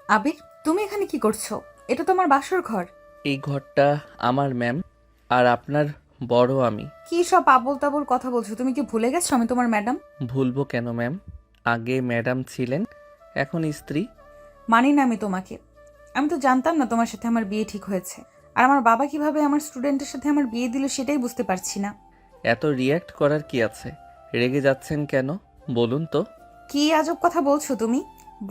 আবির, তুমি এখানে কি করছো? এটা তো আমার বাসর ঘর। এই ঘরটা আমার ম্যাম, আর আপনার বড় আমি। কি সব আবোল তাবোল কথা বলছো? তুমি কি ভুলে গেছো আমি তোমার ম্যাডাম? ভুলবো কেন ম্যাম? আগে ম্যাডাম ছিলেন, এখন স্ত্রী। মানি না আমি তোমাকে। আমি তো জানতাম না তোমার সাথে আমার বিয়ে ঠিক হয়েছে। আর আমার বাবা কিভাবে আমার স্টুডেন্টের সাথে আমার বিয়ে দিল সেটাই বুঝতে পারছি না। এত রিয়্যাক্ট করার কি আছে? রেগে যাচ্ছেন কেন বলুন তো? কি আজব কথা বলছো তুমি?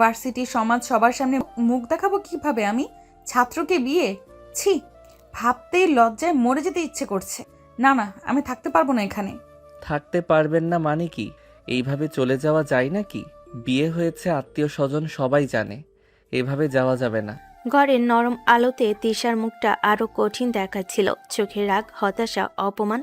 ভার্সিটি, সমাজ, সবার সামনে মুখ দেখাবো কিভাবে আমি? ছাত্রকে বিয়ে? ছি! ভাবতেই লজ্জায় মরে যেতে ইচ্ছে করছে। না না, আমি থাকতে পারবো না এখানে। থাকতে পারবেন না মানে কি? এইভাবে চলে যাওয়া যায় নাকি? বিয়ে হয়েছে, আত্মীয় স্বজন সবাই জানে, এভাবে যাওয়া যাবে না। ঘরের নরম আলোতে তিশার মুখটা আরো কঠিন দেখাচ্ছিল। চোখের রাগ, হতাশা, অপমান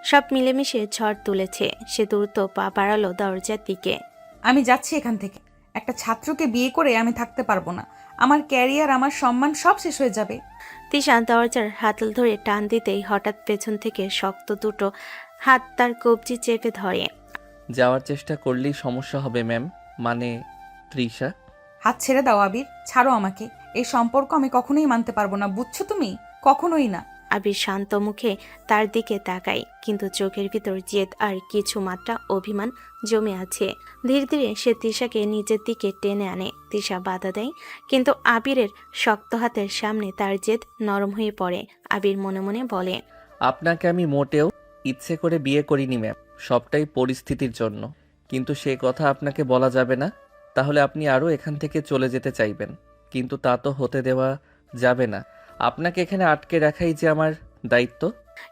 সব মিলেমিশে ঝড় তুলেছে। সে দ্রুত পা বাড়ালো দরজার দিকে। আমি যাচ্ছি এখান থেকে। একটা ছাত্রকে বিয়ে করে আমি থাকতে পারবো না। আমার ক্যারিয়ার, আমার সম্মান সব শেষ হয়ে যাবে। তিশা দরজার হাতল ধরে টান দিতেই হঠাৎ পেছন থেকে শক্ত দুটো হাত তার কবজি চেপে ধরে। যাওয়ার চেষ্টা করলেই সমস্যা হবে ম্যাম, মানে তৃষা। হাত ছেড়ে দাও আবির, ছাড়ো আমাকে। এই সম্পর্ক আমি কখনোই মানতে পারবো না, বুঝছো তুমি? কখনোই না। আবির শান্ত মুখে তার দিকে তাকায়, কিন্তু চোখের ভিতর জেদ আর কিছু মাত্রা অভিমান জমে আছে। ধীরে ধীরে সে তিশাকে নিজের দিকে টেনে আনে। তিশা বাধা দেয়, কিন্তু আবিরের শক্ত হাতের সামনে তার জেদ নরম হয়ে পড়ে। আবির মনে মনে বলে, আপনাকে আমি মোটেও ইচ্ছে করে বিয়ে করিনি ম্যাম, সবটাই পরিস্থিতির জন্য। কিন্তু সে কথা আপনাকে বলা যাবে না। তাহলে আপনি আরও এখান থেকে চলে যেতে চাইবেন, কিন্তু তা তো হতে দেওয়া যাবে না। আপনাকে এখানে আটকে রাখাই যে আমার দায়িত্ব।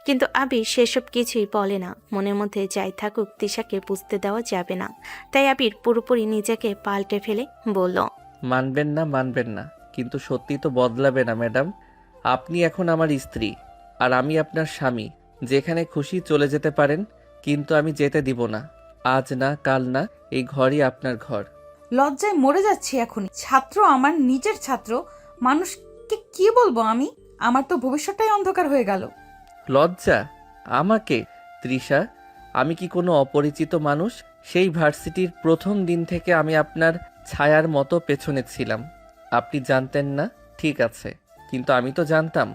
কিন্তু আবির সেসব কিছুই বলে না। মনের মধ্যে যাই থাকুক, তিশাকে বুঝতে দেওয়া যাবে না। তাই আবির পুরোপুরি নিজেকে পাল্টে ফেলে বলল, মানবেন না মানবেন না, কিন্তু সত্যি তো বদলাবে না ম্যাডাম। আপনি এখন আমার স্ত্রী, আর আমি আপনার স্বামী। যেখানে খুশি চলে যেতে পারেন, কিন্তু আমি যেতে দিব না। আজ না কাল না, এই ঘরই আপনার ঘর। লজ্জায় মরে যাচ্ছি এখনই। ছাত্র, আমার নিজের ছাত্র। মানুষকে কি বলবো আমি? আমার তো ভবিষ্যৎটাই অন্ধকার হয়ে গেল। লজ্জা? আমাকে? তৃষা, আমি কি কোনো অপরিচিত মানুষ? সেই ভার্সিটির প্রথম দিন থেকে আমি আপনার ছায়ার মতো পেছনে ছিলাম। আপনি জানতেন না, ঠিক আছে, কিন্তু আমি তো জানতাম।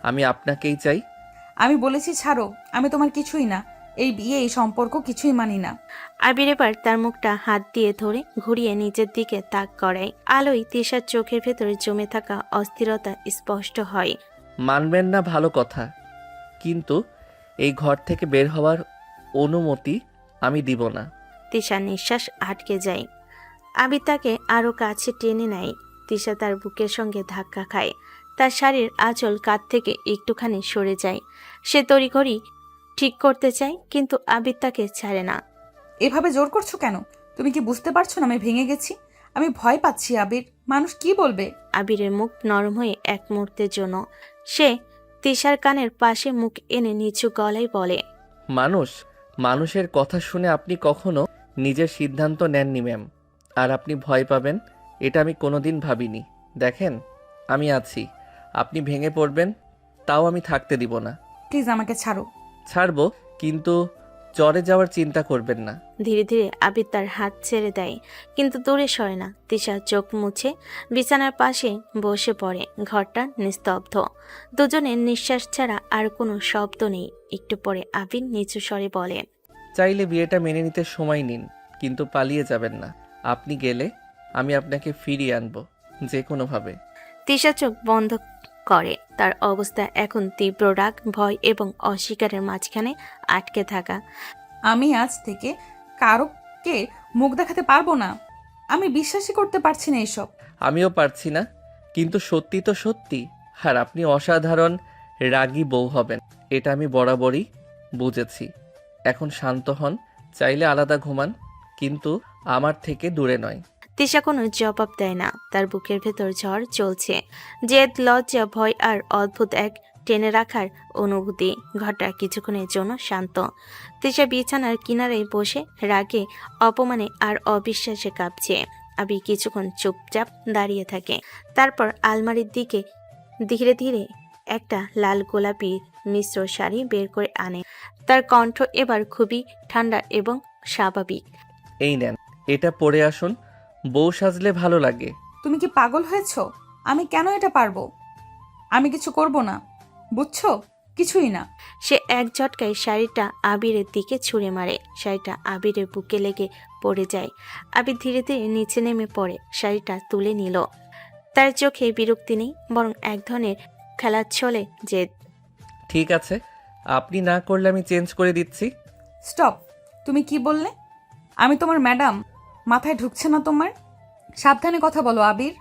আমি আপনাকেই চাই। আমি বলেছি ছাড়ো, আমি তোমার কিছুই না। এই বিয়ে, এই সম্পর্ক কিছুই মানি না। আবির এবার তার মুখটা হাত দিয়ে ধরে ঘুরিয়ে নিজের দিকে তাক করায়। আলোয় তিশার চোখের ভেতরে জমে থাকা অস্থিরতা স্পষ্ট হয়। মানবেন না ভালো কথা, কিন্তু এই ঘর থেকে বের হওয়ার অনুমতি আমি দিব না। তিশার নিঃশ্বাস আটকে যায়। আবির তাকে আরো কাছে টেনে নেয়। তিশা তার বুকের সঙ্গে ধাক্কা খায়। তার শাড়ির আঁচল কাঁধ থেকে একটুখানি সরে যায়। সে তড়িঘড়ি ঠিক করতে চায়, কিন্তু আবির তাকে ছাড়ে না। এভাবে জোর করছো কেন? তুমি কি বুঝতে পারছো না আমি ভেঙে গেছি? আমি ভয় পাচ্ছি আবির। মানুষ কি বলবে? আবিরের মুখ নরম হয়ে এক মুহূর্তের জন্য সে তিশার কানের পাশে মুখ এনে নিচু গলায় বলে, মানুষ? মানুষের কথা শুনে আপনি কখনো নিজের সিদ্ধান্ত নেননি ম্যাম। আর আপনি ভয় পাবেন, এটা আমি কোনোদিন ভাবিনি। দেখেন, আমি আছি। আপনি ভেঙে পড়বেন, তাও আমি থাকতে দিব না। প্লিজ আমাকে ছাড়ো। ছাড়বো, কিন্তু চরে যাওয়ার চিন্তা করবেন না। ধীরে ধীরে আবির তার হাত ছেড়ে দেয়, কিন্তু দূরে সরে না। তিশা চোখ মুছে বিছানার পাশে বসে পড়ে। ঘরটা নিস্তব্ধ, দুজনের নিঃশ্বাস ছাড়া আর কোনো শব্দ নেই। একটু পরে আবির নিচু স্বরে বলে, চাইলে বিয়েটা মেনে নিতে সময় নিন, কিন্তু পালিয়ে যাবেন না। আপনি গেলে আমি আপনাকে ফিরিয়ে আনবো, যে কোনোভাবে। তিশা চোখ বন্ধ করে। তার অবস্থা এখন তীব্র রাগ, ভয় এবং অস্বীকারের মাঝখানে আটকে থাকা। আমি আজ থেকে কারোকে মুখ দেখাতে পারবো না। আমি বিশ্বাসই করতে পারছি না এসব। আমিও পারছি না, কিন্তু সত্যি তো সত্যি। আর আপনি অসাধারণ রাগী বউ হবেন, এটা আমি বরাবরই বুঝেছি। এখন শান্ত হন, চাইলে আলাদা ঘুমান, কিন্তু আমার থেকে দূরে নয়। তিশা কোনো জবাব দেয় না। তার বুকের ভেতর ঝড় চলছে। জেদ, লজ্জা, ভয় আর অদ্ভুত এক টেনে রাখার অনুভূতি। ঘরটা কিছুক্ষণের জন্য শান্ত। তিশা বিছানার কিনারে বসে রাগে, অপমানে আর অবিশ্বাসে কাঁপছে। আবি কিছুক্ষণ চুপচাপ দাঁড়িয়ে থাকে। তারপর আলমারির দিকে ধীরে ধীরে একটা লাল গোলাপি মিশ্র শাড়ি বের করে আনে। তার কণ্ঠ এবার খুবই ঠান্ডা এবং স্বাভাবিক। এই নেন, এটা পরে আসুন। বউ সাজলে ভালো লাগে, তুমি কি পাগল হয়েছো? আমি কেন এটা পারবো? আমি কিছু করব না, বুঝছো? কিছুই না। সে এক ঝটকায় শাড়িটা আবিরের দিকে ছুঁড়ে মারে। শাড়িটা আবিরের বুকে লেগে পড়ে যায়। আবির ধীরে ধীরে নিচে নেমে পড়ে শাড়িটা তুলে নিল। তার চোখে বিরক্তি নেই, বরং এক ধরনের খেলার ছলে জেদ। ঠিক আছে, আপনি না করলে আমি চেঞ্জ করে দিচ্ছি। স্টপ। তুমি কি বললে? আমি তোমার ম্যাডাম? মাথায় ঢুকছে না তোমার? সাবধানে কথা বলো আবির।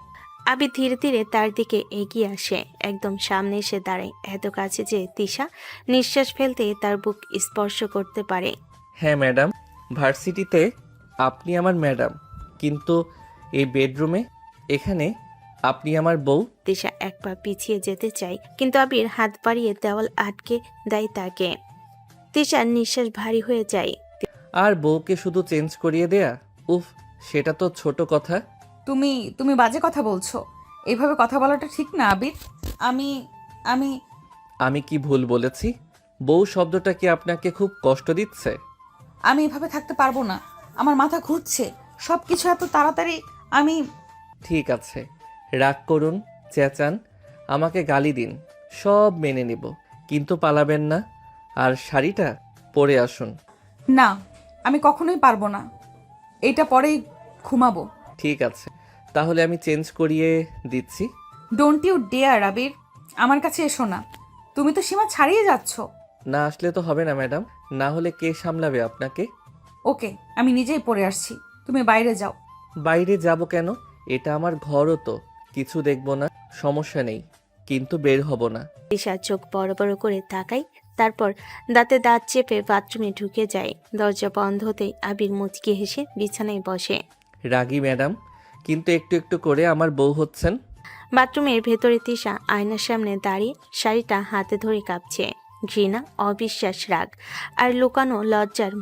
আবির ধীরে ধীরে তার দিকে এগিয়ে আসে, একদম সামনে এসে দাঁড়ায়, এত কাছে যে তিশা নিঃশ্বাস ফেলতে তার বুক স্পর্শ করতে পারে। হ্যাঁ ম্যাডাম, ভার্সিটিতে আপনি আমার ম্যাডাম, কিন্তু এই বেডরুমে এখানে আপনি আমার বউ। তিশা এক পা পিছিয়ে যেতে চায়, কিন্তু আবির হাত বাড়িয়ে দেওয়াল আটকে দেয় তাকে। তিশার নিঃশ্বাস ভারী হয়ে যায়। আর বউকে শুধু চেঞ্জ করিয়ে দেয়া, উফ, সেটা তো ছোট কথা। তুমি তুমি বাজে কথা বলছো। এইভাবে কথা বলাটা ঠিক না আবির। আমি আমি আমি কি ভুল বলেছি? বউ শব্দটা কি আপনাকে খুব কষ্ট দিচ্ছে? আমি এভাবে থাকতে পারবো না। আমার মাথা ঘুরছে। সব কিছু এত তাড়াতাড়ি। আমি ঠিক আছে, রাগ করুন, চেঁচান, আমাকে গালি দিন, সব মেনে নেব, কিন্তু পালাবেন না। আর শাড়িটা পরে আসুন। না, আমি কখনোই পারবো না। এইটা পরেই ঘুমাবো। ঠিক আছে, তাহলে আমি চেঞ্জ করিয়ে দিচ্ছি। ডোন্ট ইউ ডেয়ার আবির, আমার কাছে এসো না। তুমি তো সীমা ছাড়িয়ে যাচ্ছ। না আসলে তো হবে না ম্যাডাম, না হলে কে সামলাবে আপনাকে? ওকে, আমি নিজেই পড়ে আসছি। তুমি বাইরে যাও। বাইরে যাব কেন? এটা আমার ঘরও তো, কিছু দেখবো না, সমস্যা নেই, কিন্তু বের হব না। তিশা চোখ বড় বড় করে তাকায়, তারপর দাঁতে দাঁত চেপে বাথরুমে ঢুকে যায়। দরজা বন্ধ হতেই আবির মুচকি হেসে বিছানায় বসে। রাগী ম্যাডাম, কিন্তু একটু একটু করে আমার বউ হচ্ছেন। বাথরুমের ভেতরে তিশা আয়নার সামনে দাঁড়িয়ে শাড়িটা হাতে ধরে কাঁপছে। ঘৃণা, অবিশ্বাস, রাগ আর লুকানো লজ্জার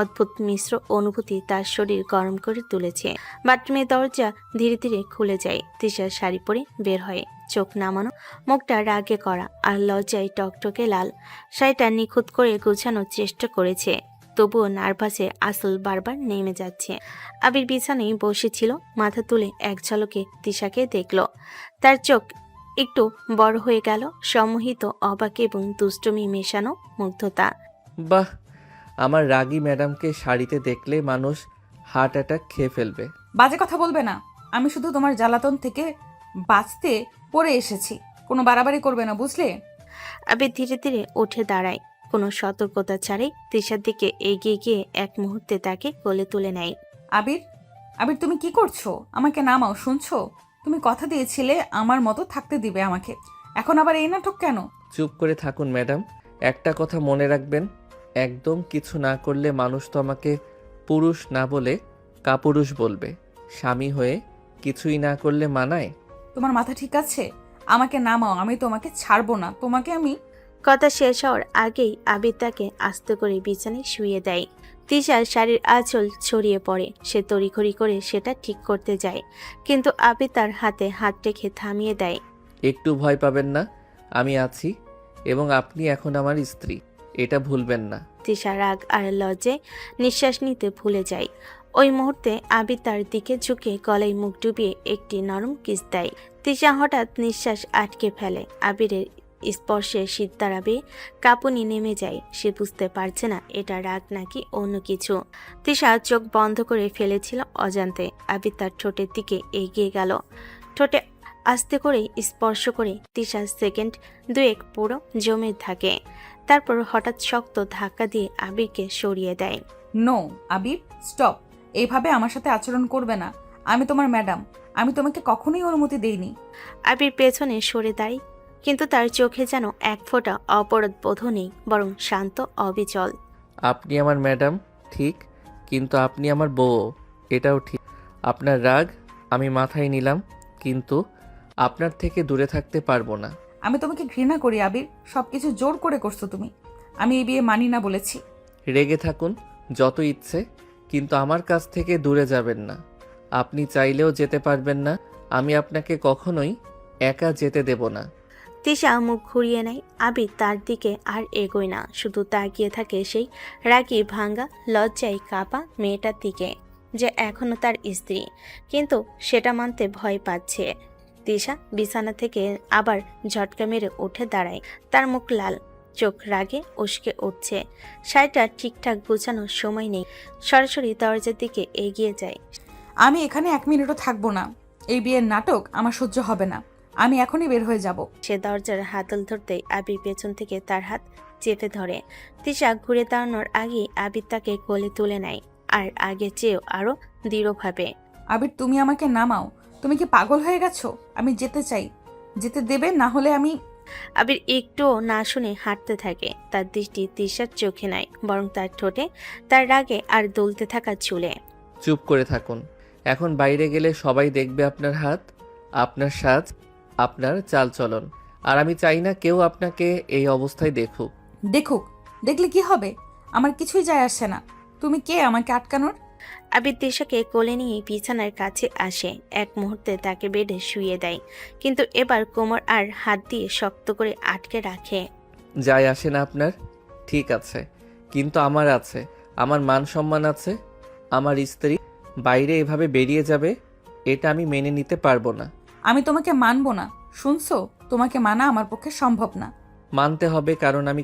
অদ্ভুত মিশ্র অনুভূতি তার শরীর গরম করে তুলেছে। বাথরুমের দরজা ধীরে ধীরে খুলে যায়। তিশার শাড়ি পরে বের হয়, চোখ নামানো, মুখটা রাগে করা আর লজ্জায় টকটকে লাল। শাড়িটা নিখুঁত করে গোছানোর চেষ্টা করেছে, তবুও নার্ভাসে আসল বারবার নেমে যাচ্ছে। আবির বিছানায় বসেছিল, মাথা তুলে এক ঝলকে তিশাকে দেখল। তার চোখ একটু বড় হয়ে গেল, সম্মোহিত, অবাক এবং দুষ্টুমি মেশানো মুগ্ধতা। বাহ, আমার রাগী ম্যাডামকে শাড়িতে দেখলে মানুষ হার্ট অ্যাটাক খেয়ে ফেলবে। বাজে কথা বলবে না। আমি শুধু তোমার জ্বালাতন থেকে বাঁচতে পড়ে এসেছি। কোনো বাড়াবাড়ি করবে না, বুঝলে? আবির ধীরে ধীরে উঠে দাঁড়ায়, কোনো সতর্কতা ছাড়াই তিশার দিকে এগিয়ে গিয়ে এক মুহূর্তে তাকে কোলে তুলে নেয়। আবির, আবির তুমি কি করছো? আমাকে নামাও, শুনছো? তুমি কথা দিয়েছিলে আমার মতো থাকতে দিবে আমাকে। এখন আবার এই নাটক কেন? চুপ করে থাকুন ম্যাডাম, একটা কথা মনে রাখবেন, একদম কিছু না করলে মানুষ তো আমাকে পুরুষ না বলে কাপুরুষ বলবে। স্বামী হয়ে কিছুই না করলে মানায়? তোমার মাথা ঠিক আছে? আমাকে নামাও, আমি তোমাকে ছাড়বো না। তোমাকে আমি কথা শেষ হওয়ার আগেই আবির তাকে আস্তে করে বিছানায় শুইয়ে দেয়। তিশার শাড়ির আঁচল ছড়িয়ে পড়ে, সে তড়িঘড়ি করে সেটা ঠিক করতে যায়, কিন্তু আবির তার হাতে হাত রেখে থামিয়ে দেয়। একটু ভয় পাবেন না, আমি আছি, এবং আপনি এখন আমার স্ত্রী, এটা ভুলবেন না। তিশা রাগ আর লজ্জায় নিঃশ্বাস নিতে ভুলে যায়। ওই মুহূর্তে আবির তার দিকে ঝুঁকে গলায় মুখ ডুবিয়ে একটি নরম কিস দেয়। তিশা হঠাৎ নিঃশ্বাস আটকে ফেলে। আবিরের স্পর্শে শীততারাবে কাঁপুনি নেমে যায়। সে বুঝতে পারছে না এটা রাগ নাকি অন্য কিছু। তিশা চোখ বন্ধ করে ফেলেছিল অজান্তে। আবির তার ঠোঁটের দিকে এগিয়ে গেল, ঠোঁটে আস্তে করে স্পর্শ করে তিশা সেকেন্ড দুয়েক পুরো জমে থাকে। তারপর হঠাৎ শক্ত ধাক্কা দিয়ে আবিরকে সরিয়ে দেয়। নো আবির, স্টপ। এইভাবে আমার সাথে আচরণ করবে না। আমি তোমার ম্যাডাম। আমি তোমাকে কখনোই অনুমতি দেইনি। আবির পেছনে সরে দাঁড়ায়, কিন্তু তার চোখে যেন এক ফোঁটা অপরাধ বোধ নেই, বরং শান্ত, অবিচল। আপনি আমার ম্যাডাম ঠিক, কিন্তু আপনি আমার বউ, এটাও ঠিক। আপনার রাগ আমি মাথায় নিলাম, কিন্তু আপনার থেকে দূরে থাকতে পারবো না। আমি তোমাকে ঘৃণা করি আবির। সবকিছু জোর করে করছো তুমি। আমি এই বিয়ে মানি না বলেছি। রেগে থাকুন যত ইচ্ছে, কিন্তু আমার কাছ থেকে দূরে যাবেন না। আপনি চাইলেও যেতে পারবেন না, আমি আপনাকে কখনোই একা যেতে দেব না। তিশা মুখ ঘুরিয়ে নেয়। আবির তার দিকে আর এগোয় না, শুধু তাকিয়ে থাকে সেই রাগী ভাঙ্গা লজ্জায় কাঁপা মেয়েটার দিকে। যে এখনও তার স্ত্রী, কিন্তু সেটা মানতে ভয় পাচ্ছে। তিশা বিছানা থেকে আবার ঝটকা মেরে উঠে দাঁড়ায়। তার মুখ লাল, চোখ রাগে উস্কে উঠছে। শাড়িটা ঠিকঠাক গোছানোর সময় নেই। সরাসরি দরজার দিকে এগিয়ে যায়। আমি এখানে 1 মিনিটও থাকবো না। এই বিয়ের নাটক আমার সহ্য হবে না। আমি এখনই বের হয়ে যাব। সে দরজার হাতল ধরতেই আবির পেছন থেকে তার হাত চেপে ধরে। তিশা ঘুরে দাঁড়ানোর আগেই আবির তাকে কোলে তুলে নেয়, আর আগে চেয়েও আরো দৃঢ়ভাবে। আবির, তুমি আমাকে নামাও। তুমি কি পাগল হয়ে গেছো? আমি যেতে চাই। যেতে দেবে না হলে আমি... আবির একটুও না শুনে হাঁটতে থাকে। তার দৃষ্টি তিশার চোখে নাই, বরং তার ঠোঁটে, তার রাগে আর দুলতে থাকা চুলে। চুপ করে থাকুন। এখন বাইরে গেলে সবাই দেখবে আপনার হাত, আপনার সাজ, আপনার চালচলন। আর আমি চাই না কেউ আপনাকে এই অবস্থায় দেখুক। দেখুক, দেখলে কি হবে? আমার কিছুই যায় আসে না। তুমি কে আমাকে আটকানোর? আবির তিশাকে কোলে নিয়ে বিছানার কাছে আসে। এক মুহূর্তে তাকে বেডে শুইয়ে দেয়, কিন্তু এবার কোমর আর হাত দিয়ে শক্ত করে আটকে রাখে। যায় আসে না আপনার? ঠিক আছে, কিন্তু আমার আছে। আমার মান সম্মান আছে। আমার স্ত্রী বাইরে এভাবে বেরিয়ে যাবে, এটা আমি মেনে নিতে পারবো না। আমি তোমাকে মানবো না, শুনছো? তোমাকে মানা আমার পক্ষে সম্ভব না। মানতে হবে, কারণ আমি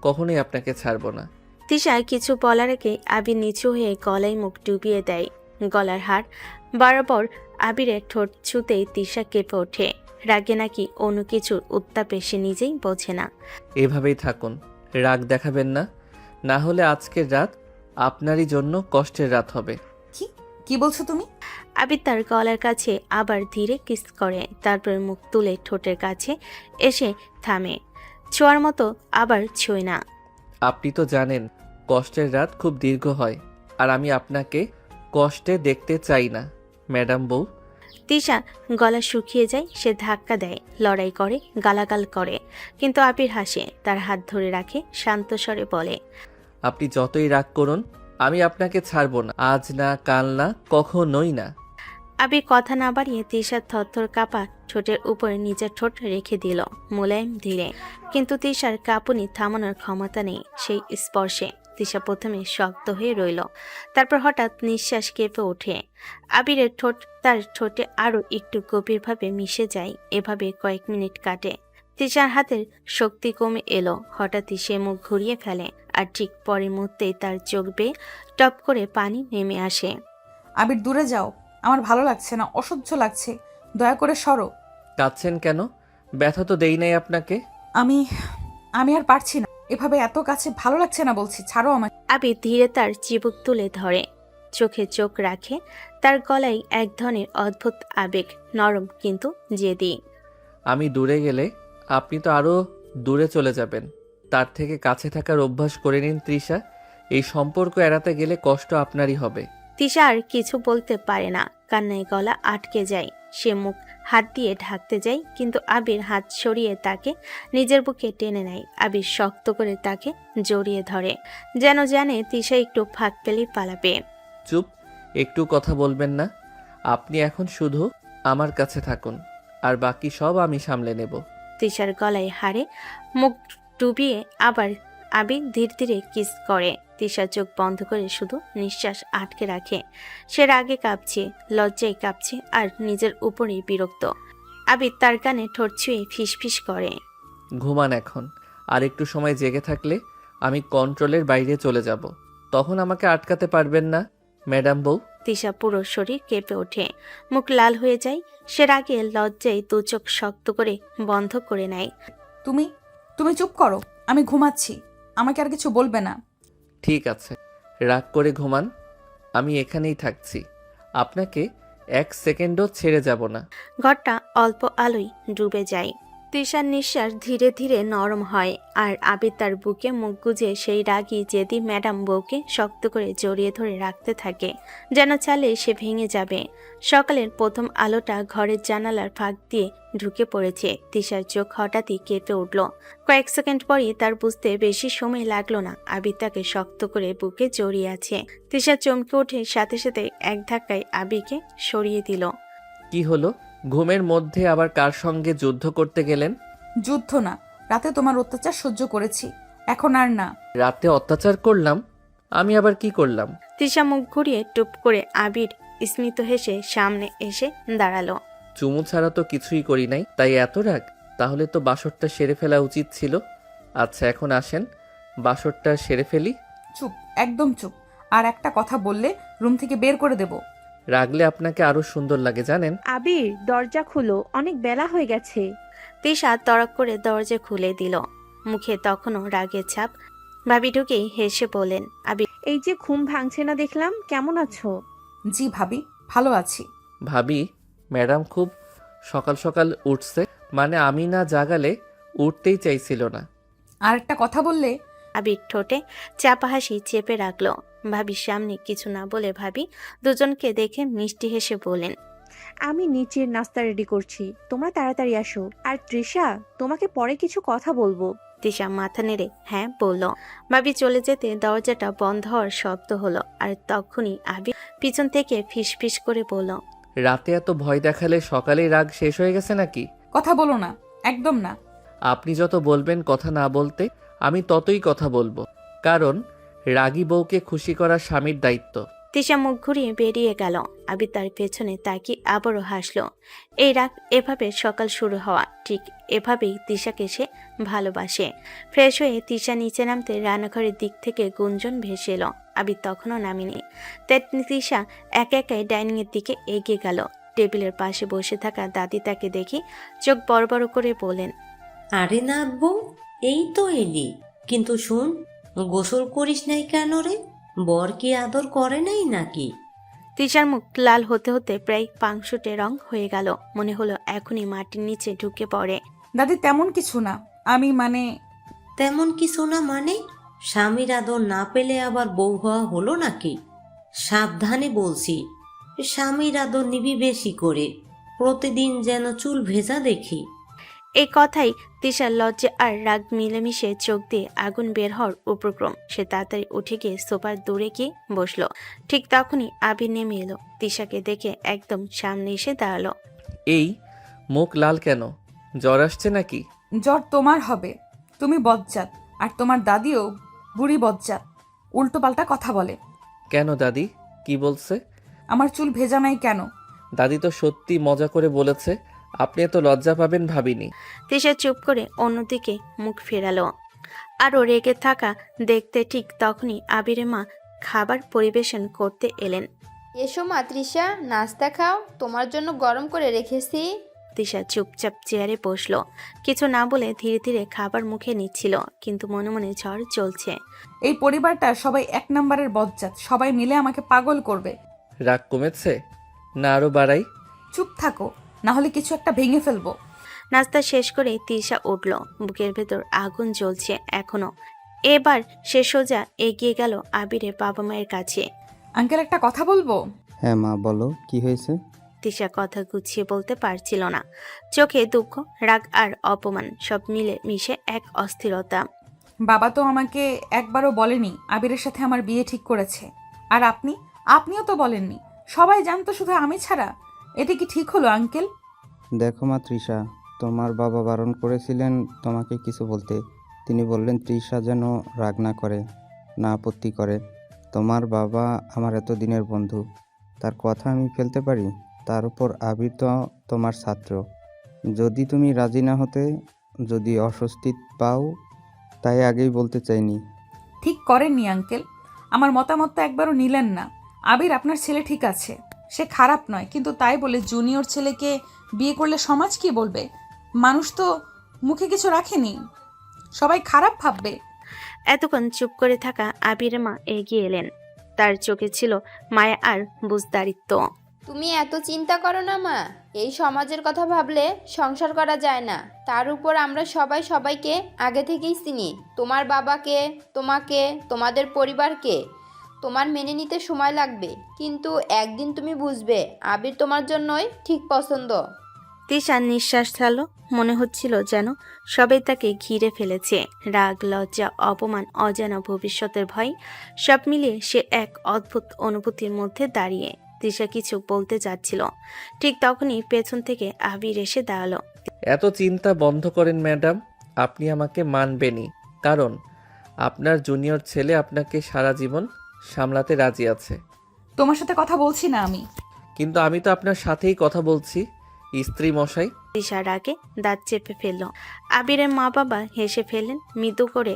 কখনোই আপনাকে ছাড়বো না। তিশা কিছু বলার আগে আবির নিচু হয়ে গলায় মুখ ডুবিয়ে দেয়। গলার হাড় বরাবর আবিরের ঠোঁট ছুঁতেই তিশা কেঁপে ওঠে। রাগে নাকি অন্য কিছুর উত্তাপে সে নিজেই বোঝে না। এভাবেই থাকুন, রাগ দেখাবেন না। না হলে আজকের রাত আপনারই জন্য কষ্টের রাত হবে। কি কি বলছো তুমি? আবির তার গলার কাছে আবার ধীরে কিস করে, তারপর মুখ তুলে ঠোঁটের কাছে এসে থামে। ছোঁয়ার মতো আবার ছুঁয় না। আপনি তো জানেন কষ্টের রাত খুব দীর্ঘ হয়, আর আমি আপনাকে কষ্টে দেখতে চাই না, ম্যাডাম বউ। তিশা গলা শুকিয়ে যায়। সে ধাক্কা দেয়, লড়াই করে, গালাগাল করে, কিন্তু আবির হাসে, তার হাত ধরে রাখে, শান্ত স্বরে বলে, আপনি যতই রাগ করুন, আমি আপনাকে ছাড়বো না। আজ না, কাল না, কখনোই না। আবির কথা না বাড়িয়ে তিশার থরথর কাঁপা ঠোঁটের উপরে নিজের ঠোঁট রেখে দিল, মোলায়েম ধীরে। কিন্তু তিশার কাঁপুনি থামানোর ক্ষমতা নেই সেই স্পর্শে। তিশা প্রথমে শক্ত হয়ে রইল, তারপর হঠাৎ নিঃশ্বাস কেঁপে ওঠে। আবিরের ঠোঁট তার ঠোঁটে আরো একটু গভীরভাবে মিশে যায়। এভাবে কয়েক মিনিট কাটে। তিশার হাতের শক্তি কমে এলো। হঠাৎই সে মুখ ঘুরিয়ে ফেলে, আর ঠিক পরের মুহূর্তেই তার চোখ বেয়ে টপ করে পানি নেমে আসে। আবির, দূরে যাও। আমার ভালো লাগছে না, অসহ্য লাগছে। দয়া করে সরো। কাঁদছেন কেন? ব্যথা তো দেই নাই আপনাকে। আমি আমি আর পারছি না এভাবে, এত কাছে ভালো লাগছে না বলছি, ছাড়ো আমাকে। আবির ধীরে তার চিবুক তুলে ধরে, চোখে চোখ রাখে। তার গলায় এক ধরনের অদ্ভুত আবেগ, নরম কিন্তু জেদি। আমি দূরে গেলে আপনি তো আরও দূরে চলে যাবেন। তার থেকে কাছে থাকার অভ্যাস করে নিন তৃষা। এই সম্পর্ক এড়াতে গেলে কষ্ট আপনারই হবে। তিশা আর কিছু বলতে পারে না, কান্নায় গলা আটকে যায়। সে মুখ হাত দিয়ে ঢাকতে যায়, কিন্তু আবির হাত সরিয়ে তাকে নিজের বুকে টেনে নেয়। আবির শক্ত করে তাকে জড়িয়ে ধরে, যেন জানে তিশা একটু ফাঁক পেলেই পালাবে। চুপ, একটু কথা বলবেন না। আপনি এখন শুধু আমার কাছে থাকুন, আর বাকি সব আমি সামলে নেব। তিশার গলায় হাড়ে মুখ ডুবিয়ে আবার আবির ধীরে ধীরে কিস করে। তিশা চোখ বন্ধ করে শুধু নিঃশ্বাস আটকে রাখে। সে রাগে কাঁপছে, লজ্জায় কাঁপছে, আর নিজের উপরেই বিরক্ত। আবির তার কানে ঠোঁট ছুঁয়ে ফিসফিস করে, ঘুমান এখন। আর একটু সময় জেগে থাকলে আমি কন্ট্রোলের বাইরে চলে যাব। তখন আমাকে আটকাতে পারবেন না, ম্যাডাম বউ। তিশা পুরো শরীর কেঁপে ওঠে, মুখ লাল হয়ে যায়। সে রাগে লজ্জায় দু চোখ শক্ত করে বন্ধ করে নেয়। তুমি তুমি চুপ করো, আমি ঘুমাচ্ছি। আমাকে আর কিছু বলবে না। ঠিক আছে, রাগ করে ঘুমান। আমি এখানেই থাকছি, আপনাকে 1 সেকেন্ডও ছেড়ে যাব না। ঘরটা অল্প আলোয় ডুবে যায়। তিশার নিঃশ্বাস ধীরে ধীরে নরম হয়, আর আবির তার বুকে মুখ গুজে সেই রাগী জেদি ম্যাডাম বউকে শক্ত করে জড়িয়ে ধরে রাখতে থাকে, যেন চালে সে ভেঙে যাবে। সকালের প্রথম আলোটা ঘরের জানালার ফাঁক দিয়ে ঢুকে পড়েছে। তিশার চোখ হঠাৎই কেঁপে উঠল। কয়েক সেকেন্ড পরই তার বুঝতে বেশি সময় লাগলো না, আবির তাকে শক্ত করে বুকে জড়িয়ে আছে। তিশা চমকে ওঠে, সাথে সাথে এক ধাক্কায় আবিরকে সরিয়ে দিল। কি হলো? ঘুমের মধ্যে আবার কার সঙ্গে যুদ্ধ করতে গেলেন? যুদ্ধ না, রাতে তোমার অত্যাচার সহ্য করেছি, এখন আর না। রাতে অত্যাচার করলাম? আমি আবার কি করলাম? তৃষা মুখ ঘুরিয়ে টুপ করে আবির স্মিত হেসে সামনে এসে দাঁড়ালো। চুমু ছাড়া তো কিছুই করি নাই, তাই এত রাগ? তাহলে তো বাসরটা সেরে ফেলা উচিত ছিল। আচ্ছা এখন আসেন, বাসরটা সেরে ফেলি। চুপ, একদম চুপ। আর একটা কথা বললে রুম থেকে বের করে দেব। রাগলে আপনাকে আরো সুন্দর লাগে জানেন। আবির, দরজা খুলো, অনেক বেলা হয়ে গেছে। তৃষা তড়ক করে দরজা খুলে দিল, মুখে তখনও রাগের ছাপ। ভাবি ঢুকেই হেসে বললেন, আবির এই যে ঘুম ভাঙছে না দেখলাম, কেমন আছো? জি ভাবি, ভালো আছি। ভাবি, ম্যাডাম খুব সকাল সকাল উঠছে, মানে আমি না জাগালে উঠতেই চাইছিল না। আর একটা কথা বললে আবির ঠোঁটে চাপা হাসি চেপে রাখলো। ভাবির সামনে কিছু না বলে ভাবি দুজনকে দেখে মিষ্টি হেসে বলেন, আমি নিচের নাস্তা রেডি করছি, তোমরা তাড়াতাড়ি আসো। আর তৃষা, তোমাকে পরে কিছু কথা বলবো। তৃষা মাথা নেড়ে হ্যাঁ বলল। ভাবি চলে যেতে দরজাটা বন্ধ হওয়ার শব্দ হলো, আর তখনই আবির পিছন থেকে ফিস ফিস করে বলল, রাতে এত ভয় দেখালে সকালেই রাগ শেষ হয়ে গেছে নাকি? কথা বলো না, একদম না। আপনি যত বলবেন কথা না বলতে, আমি ততই কথা বলবো, কারণ রাগী বউকে খুশি করা স্বামীর দায়িত্ব। তৃষা মুখ ঘুরিয়ে বেরিয়ে গেল। আবির তার পেছনে তাকিয়ে আবারও হাসলো। এই রাগ এভাবে সকাল শুরু হওয়া, ঠিক এভাবেই তৃষাকে সে ভালোবাসে। ফ্রেশ হয়ে তৃষা নিচে নামতে রান্নাঘরের দিক থেকে গুঞ্জন ভেসে এলো। আবির তখনও নামেনি। তেমনি তৃষা একা একাই ডাইনিংয়ের দিকে এগিয়ে গেল। টেবিলের পাশে বসে থাকা দাদি তাকে দেখে চোখ বড় বড় করে বলেন, আরে নাথ বউ, এই তো এলি। কিন্তু শুন, গোসল করিস নাই কেন রে? বর কি আদর করে নাই নাকি? তৃষার মুখ লাল হতে হতে প্রায় পাংশুটে রং হয়ে গেল। মনে হলো এখনই মাটির নিচে ঢুকে পড়ে। দাদি তেমন কিছু না, আমি মানে তেমন কিছু না মানে? স্বামীর আদর না পেলে আবার বউ হওয়া হলো নাকি? সাবধানে বলছি, স্বামীর আদর নিবি বেশি করে, প্রতিদিন যেন চুল ভেজা দেখি। এই কথাই তৃষার লজ্জা আর রাগ মিলেমিশে চোখ দিয়ে আগুন বের হওয়ার উপক্রম। সে তাড়াতাড়ি উঠে গিয়ে সোফার দূরে গিয়ে বসলো। ঠিক তখনই আবির নেমে এলো। তৃষাকে দেখে একদম সামনে এসে দাঁড়ালো। এই মুখ লাল কেন? জ্বর আসছে নাকি? জ্বর তোমার হবে, তুমি বজ্জাত, আর তোমার দাদিও বুড়ি বজ্জাত, উল্টো পাল্টা কথা বলে। কেন দাদি, কি বলছে? আমার চুল ভেজা নাই কেন? দাদি তো সত্যি মজা করে বলেছে, আপনি এত লজ্জা পাবেন ভাবিনি। তৃষা চুপ করে অন্যদিকে মুখ ফেরালো। আরও রেগে থাকা দেখতে ঠিক তখনই আবিরের মা খাবার পরিবেশন করতে এলেন। এসো মা তৃষা, নাস্তা খাও, তোমার জন্য গরম করে রেখেছি। তৃষা চুপচাপ চেয়ারে বসলো। কিছু না বলে ধীরে ধীরে খাবার মুখে নিচ্ছিল, কিন্তু মনে মনে ঝড় চলছে। এই পরিবারটা সবাই এক নম্বরের বজ্জাত, সবাই মিলে আমাকে পাগল করবে। রাগ কমেছে না আরো বাড়াই? চুপ থাকো, না হলে কিছু একটা ভেঙে ফেলবো। নাস্তা শেষ করে তৃষা উঠল। বুকের ভেতর আগুন জ্বলছে এখনো। এবার সে সোজা এগিয়ে গেল আবিরের বাবা মায়ের কাছে। আঙ্কেল, একটা কথা বলবো? হ্যাঁ মা, বলো কি হয়েছে? তৃষা কথা গুছিয়ে বলতে পারছিল না। চোখে দুঃখ, রাগ আর অপমান সব মিলে মিশে এক অস্থিরতা। বাবা তো আমাকে একবারও বলেনি আবিরের সাথে আমার বিয়ে ঠিক করেছে। আর আপনিও তো বলেননি। সবাই জানতো শুধু আমি ছাড়া। এটা কি ঠিক হলো আঙ্কেল? দেখো মা তৃষা, তোমার বাবা বারণ করেছিলেন তোমাকে কিছু বলতে। তিনি বললেন তৃষা যেন রাগ না করে, না আপত্তি করে। তোমার বাবা আমার এতদিনের বন্ধু, তার কথা আমি ফেলতে পারি? তার উপর আবির তো তোমার ছাত্র। যদি তুমি রাজি না হতে, যদি অস্বস্তি পাও, তাই আগেই বলতে চাইনি। ঠিক করেননি আঙ্কেল, আমার মতামত তো একবারও নিলেন না। আবির আপনার ছেলে ঠিক আছে, সে খারাপ নয়, কিন্তু তাই বলে জুনিয়র ছেলেকে বিয়ে করলে সমাজ কি বলবে? মানুষ তো মুখে কিছু রাখেনি, সবাই খারাপ ভাববে। এতক্ষণ চুপ করে থাকা আবিরের মা এগিয়ে এলেন। তার চোখে ছিল মায়া আর বুঝদারিত্ব। তুমি এত চিন্তা করো না মা, এই সমাজের কথা ভাবলে সংসার করা যায় না। তার উপর আমরা সবাই সবাইকে আগে থেকেই চিনি। তোমার বাবাকে, তোমাকে, তোমাদের পরিবারকে তোমার মেনে নিতে সময় লাগবে, কিন্তু একদিন তুমি বুঝবে আবির তোমার জন্যই ঠিক পছন্দ। তৃষা নিঃশ্বাস ছাড়ল। মনে হচ্ছিল যেন সবাই তাকে ঘিরে ফেলেছে। রাগ, লজ্জা, অপমান, অজানা ভবিষ্যতের ভয় সব মিলিয়ে সে এক অদ্ভুত অনুভূতির মধ্যে দাঁড়িয়ে। তৃষা কিছু বলতে যাচ্ছিল, ঠিক তখনই পেছন থেকে আবির এসে দাঁড়ালো। এত চিন্তা বন্ধ করেন ম্যাডাম, আপনি আমাকে মানবেনই, কারণ আপনার জুনিয়র ছেলে আপনাকে সারা জীবন সামলাতে রাজি আছে। তোমার সাথে কথা বলছি না আমি। কিন্তু আমি তো আপনার সাথেই কথা বলছি, স্ত্রী মশাই। তৃষার আগে দাঁত চেপে ফেলল। আবিরের মা বাবা হেসে ফেললেন মৃদু করে।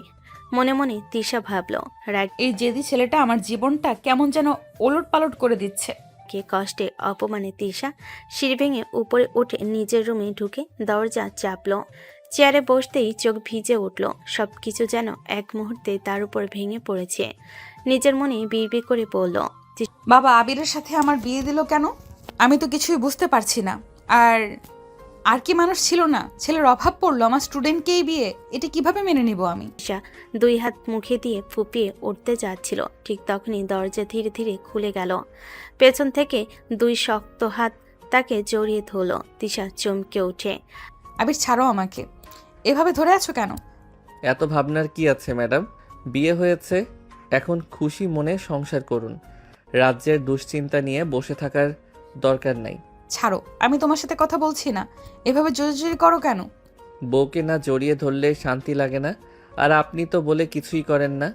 মনে মনে তৃষা ভাবল, রাগে এই জেদি ছেলেটা আমার জীবনটা কেমন যেন ওলট পালট করে দিচ্ছে। কষ্টে অপমানে তৃষা সিঁড়ি ভেঙে উপরে উঠে নিজের রুমে ঢুকে দরজা চাপল। চেয়ারে বসতেই চোখ ভিজে উঠল। সবকিছু যেন এক মুহূর্তে তার উপর ভেঙে পড়েছে। নিজের মনে বিড়বিড় করে বলল, বাবা আবিরের সাথে আমার বিয়ে দিল কেন? আমি তো কিছুই বুঝতে পারছি না। আর কি মানুষ ছিল না? ছেলের অভাব পড়লো, আমার স্টুডেন্টকেই বিয়ে। এটা কিভাবে মেনে নিব আমি? তৃষা দুই হাত মুখে দিয়ে ফুপিয়ে উঠতে যাচ্ছিল। ঠিক তখনই দরজা ধীরে ধীরে খুলে গেল। পেছন থেকে দুই শক্ত হাত তাকে জড়িয়ে ধরল। তৃষা চমকে ওঠে। আবির ছাড়ো আমাকে, এভাবে ধরে আছো কেন? এত ভাবনার কি আছে ম্যাডাম? বিয়ে হয়েছে, এখন খুশি মনে সংসার করুন। রাজ্যের দুশ্চিন্তা নিয়ে বসে থাকার দরকার নাই। ছাড়ো, আমি তোমার সাথে কথা বলছি না। এভাবে জোরাজুরি করো কেন? বউকে না জড়িয়ে ধরলে শান্তি লাগে না, আর আপনি তো বলে কিছুই করেন না,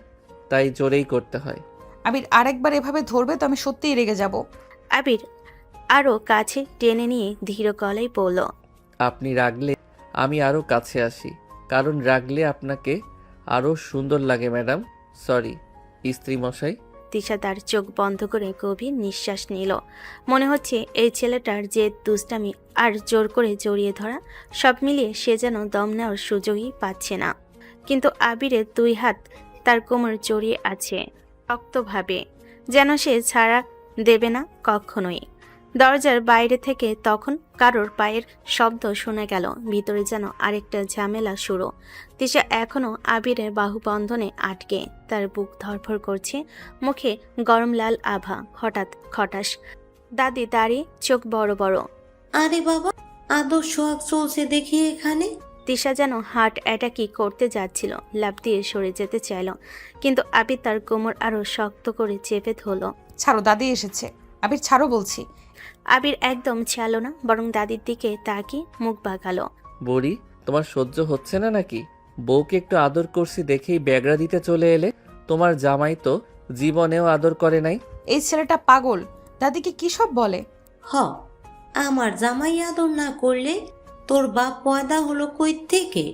তাই জোরেই করতে হয়। আবির আরেকবার এভাবে ধরবে তো আমি সত্যিই রেগে যাব। আবির আরো কাছে টেনে নিয়ে ধীর গলায় বলল, আপনি রাগলে আমি আরও কাছে আসি, কারণ রাগলে আপনাকে আরও সুন্দর লাগে ম্যাডাম। সরি স্ত্রী মশাই। তৃষা তার চোখ বন্ধ করে গভীর নিঃশ্বাস নিল। মনে হচ্ছে এই ছেলেটার যে দুষ্টামি আর জোর করে জড়িয়ে ধরা, সব মিলিয়ে সে যেন দম নেওয়ার সুযোগই পাচ্ছে না। কিন্তু আবিরের দুই হাত তার কোমর জড়িয়ে আছে শক্তভাবে, যেন সে ছাড়া দেবে না কখনোই। দরজার বাইরে থেকে তখন কারোর পায়ের শব্দ শোনা গেল। ভিতরে যেন আরেকটা ঝামেলা শুরু। তৃষা এখনো আবিরের বাহুবন্ধনে আটকে, তার বুক ধরফর করছে, মুখে গরম লাল আভা। হঠাৎ খটাস দাদি দাঁড়িয়ে, চোখ বড় বড়। আরে বাবা, আদর সোহাগ চলছে দেখি এখানে। তৃষা যেন হার্ট অ্যাটাকই করতে যাচ্ছিল, লাফ দিয়ে সরে যেতে চাইল, কিন্তু আবির তার কোমর আরো শক্ত করে চেপে ধরল। ছাড়ো, দাদি এসেছে। আবির ছাড়ো বলছি। আবির একদম ছাড়ল না, বরং দাদির দিকে তাকিয়ে মুখ বাঁকালো। বুড়ি, তোমার সহ্য হচ্ছে না নাকি? বউকে একটু আদর করছি দেখেই ব্যাগরা দিতে চলে এলে। তোমার জামাই তো জীবনেও আদর করে নাই। এই ছেলেটা পাগল। দাদিকে কি সব বলে? হ, আমার জামাই আদর না করলে তোর বাপ পয়দা হলো কই থেকে?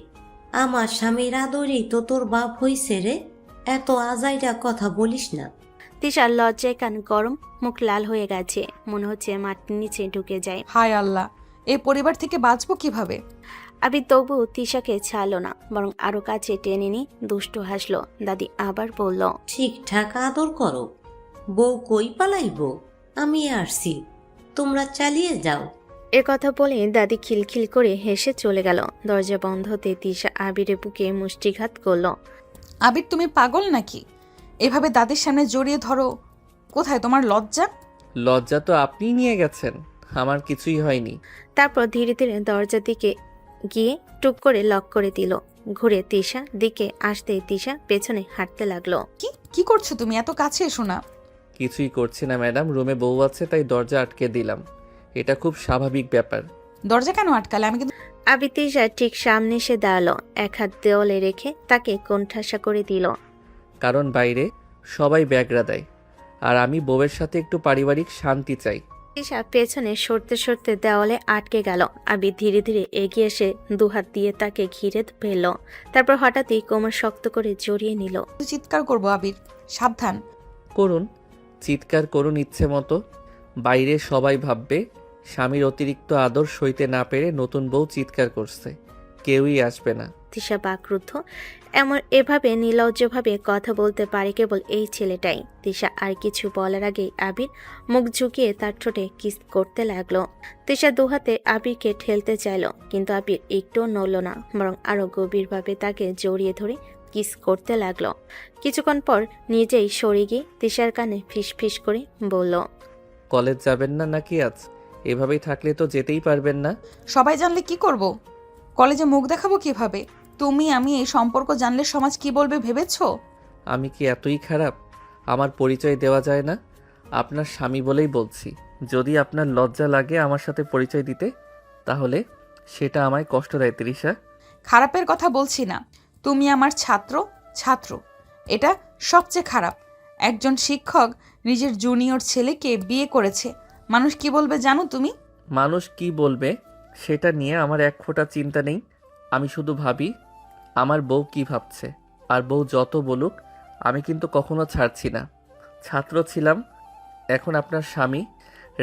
আমার স্বামীর আদরই তো তোর বাপ হইছে রে। এত আজাইরা কথা বলিস না। তৃষার লজ্জায় কান গরম, মুখ লাল হয়ে গেছে। মনে হচ্ছে মাটির নিচে ঢুকে যায়। হায় আল্লাহ, এই পরিবার থেকে বাঁচবো কিভাবে? আবির তবু তৃষাকে ছাড়ল না, বরং আরো কাছে টেনে নিয়ে দুষ্টু হাসলো। দাদি আবার বলল, ঠিকঠাক আদর করো। বউ কই পালাইব? আমি আসছি, তোমরা চালিয়ে যাও। এ কথা বলে দাদি খিলখিল করে হেসে চলে গেল। দরজা বন্ধ হতে তৃষা আবিরের বুকে মুষ্টিঘাত করল। আবির তুমি পাগল নাকি? এভাবে দাদির সামনে জড়িয়ে ধরো। কোথায় তোমার লজ্জা? লজ্জা তো আপনিই নিয়ে গেছেন, আমার কিছুই হয়নি। তারপর ধীরে ধীরে দরজার দিকে গিয়ে টুক করে লক করে দিল। ঘুরে তৃষা দিকে আসতেই তৃষা পেছনে হাঁটতে লাগলো। কি করছো তুমি? এত কাছে এসো না। কিছুই করছি না ম্যাডাম, রুমে বউ আছে তাই দরজা আটকে দিলাম। এটা খুব স্বাভাবিক ব্যাপার। দরজা কেন আটকালে? আমি কিন্তু আবির তৃষার ঠিক সামনে এসে দাঁড়ালো, এক হাত দেওয়ালে রেখে তাকে কোণঠাসা করে দিল। কারণ বাইরে সবাই ব্যাগরা দেয়, আর আমি বউয়ের সাথে একটু পারিবারিক শান্তি চাই। তৃষা পেছনে সরতে সরতে দেওয়ালে আটকে গেল। আবির ধীরে ধীরে এগিয়ে এসে দুহাত দিয়ে তাকে ঘিরে ফেলল। তারপর হঠাৎই কোমর শক্ত করে জড়িয়ে নিল। চিৎকার করবো। আবির সাবধান। করুন, চিৎকার করুন ইচ্ছে মতো। বাইরে সবাই ভাববে স্বামীর অতিরিক্ত আদর সইতে না পেরে নতুন বউ চিৎকার করছে, কেউই আসবে না। তৃষা বাকরুদ্ধ। এভাবে নির্লজ্জভাবে কথা বলতে পারে কেবল এই ছেলেটাই। তৃষা আর কিছু বলার আগেই আবির মুখ ঝুঁকিয়ে তার ঠোঁটে কিস করতে লাগলো। তৃষা দুহাতে আবিরকে ঠেলতে চাইল, কিন্তু আবির একটুও নড়ল না, বরং আরো গভীরভাবে তাকে জড়িয়ে ধরে কিস করতে লাগলো। কিছুক্ষণ পর নিজেই সরে গিয়ে তৃষার কানে ফিস ফিস করে বলল, কলেজ যাবেন না নাকি আজ? এভাবেই থাকলে তো যেতেই পারবেন না। সবাই জানলে কি করব? কলেজে মুখ দেখাবো কিভাবে? তুমি আমি এই সম্পর্ক জানলে সমাজ কি বলবে ভেবেছো? আমি কি এতই খারাপ? আমার পরিচয় দেওয়া যায় না? আপনার স্বামী বলেই বলছি, যদি আপনার লজ্জা লাগে আমার সাথে পরিচয় দিতে, তাহলে সেটা আমায় কষ্ট দেয় তৃষা। খারাপের কথা বলছি না। তুমি আমার ছাত্র। এটা সবচেয়ে খারাপ। একজন শিক্ষক নিজের জুনিয়র ছেলেকে বিয়ে করেছে। মানুষ কি বলবে জানো তুমি? মানুষ কি বলবে সেটা নিয়ে আমার এক ফোঁটা চিন্তা নেই। আমি শুধু ভাবি আমার বউ কি ভাবছে। আর বউ যত বলুক আমি কিন্তু কখনো ছাড়ছি না। ছাত্র ছিলাম, এখন আপনার স্বামী।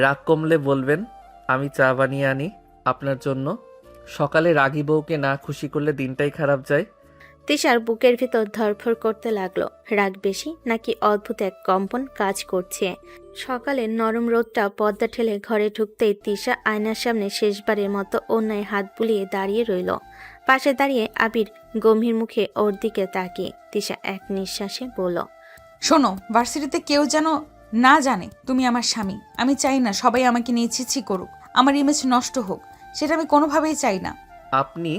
রাগ কমলে বলবেন আমি চা বানিয়ে আনি আপনার জন্য। সকালে রাগী বউকে না খুশি করলে দিনটাই খারাপ যায়। তিশার বুকের ভিতর ধরফর করতে লাগলো। রাগ বেশি নাকি অদ্ভুত এক কম্পন কাজ করছে। সকালের নরম রোদটা পর্দা ঠেলে ঘরে ঢুকতেই তিশা আয়নার সামনে শেষবারের মতো অন্যায় হাত বুলিয়ে দাঁড়িয়ে রইল। পাশে দাঁড়িয়ে আবির গম্ভীর মুখে ওর দিকে তাকিয়ে তিশা এক নিঃশ্বাসে বলল, শোনো, ভার্সিটিতে কেউ যেন না জানে তুমি আমার স্বামী। আমি চাই না সবাই আমাকে নিয়ে ছিছি করুক, আমার ইমেজ নষ্ট হোক। সেটা আমি কোনোভাবেই চাই না। আপনি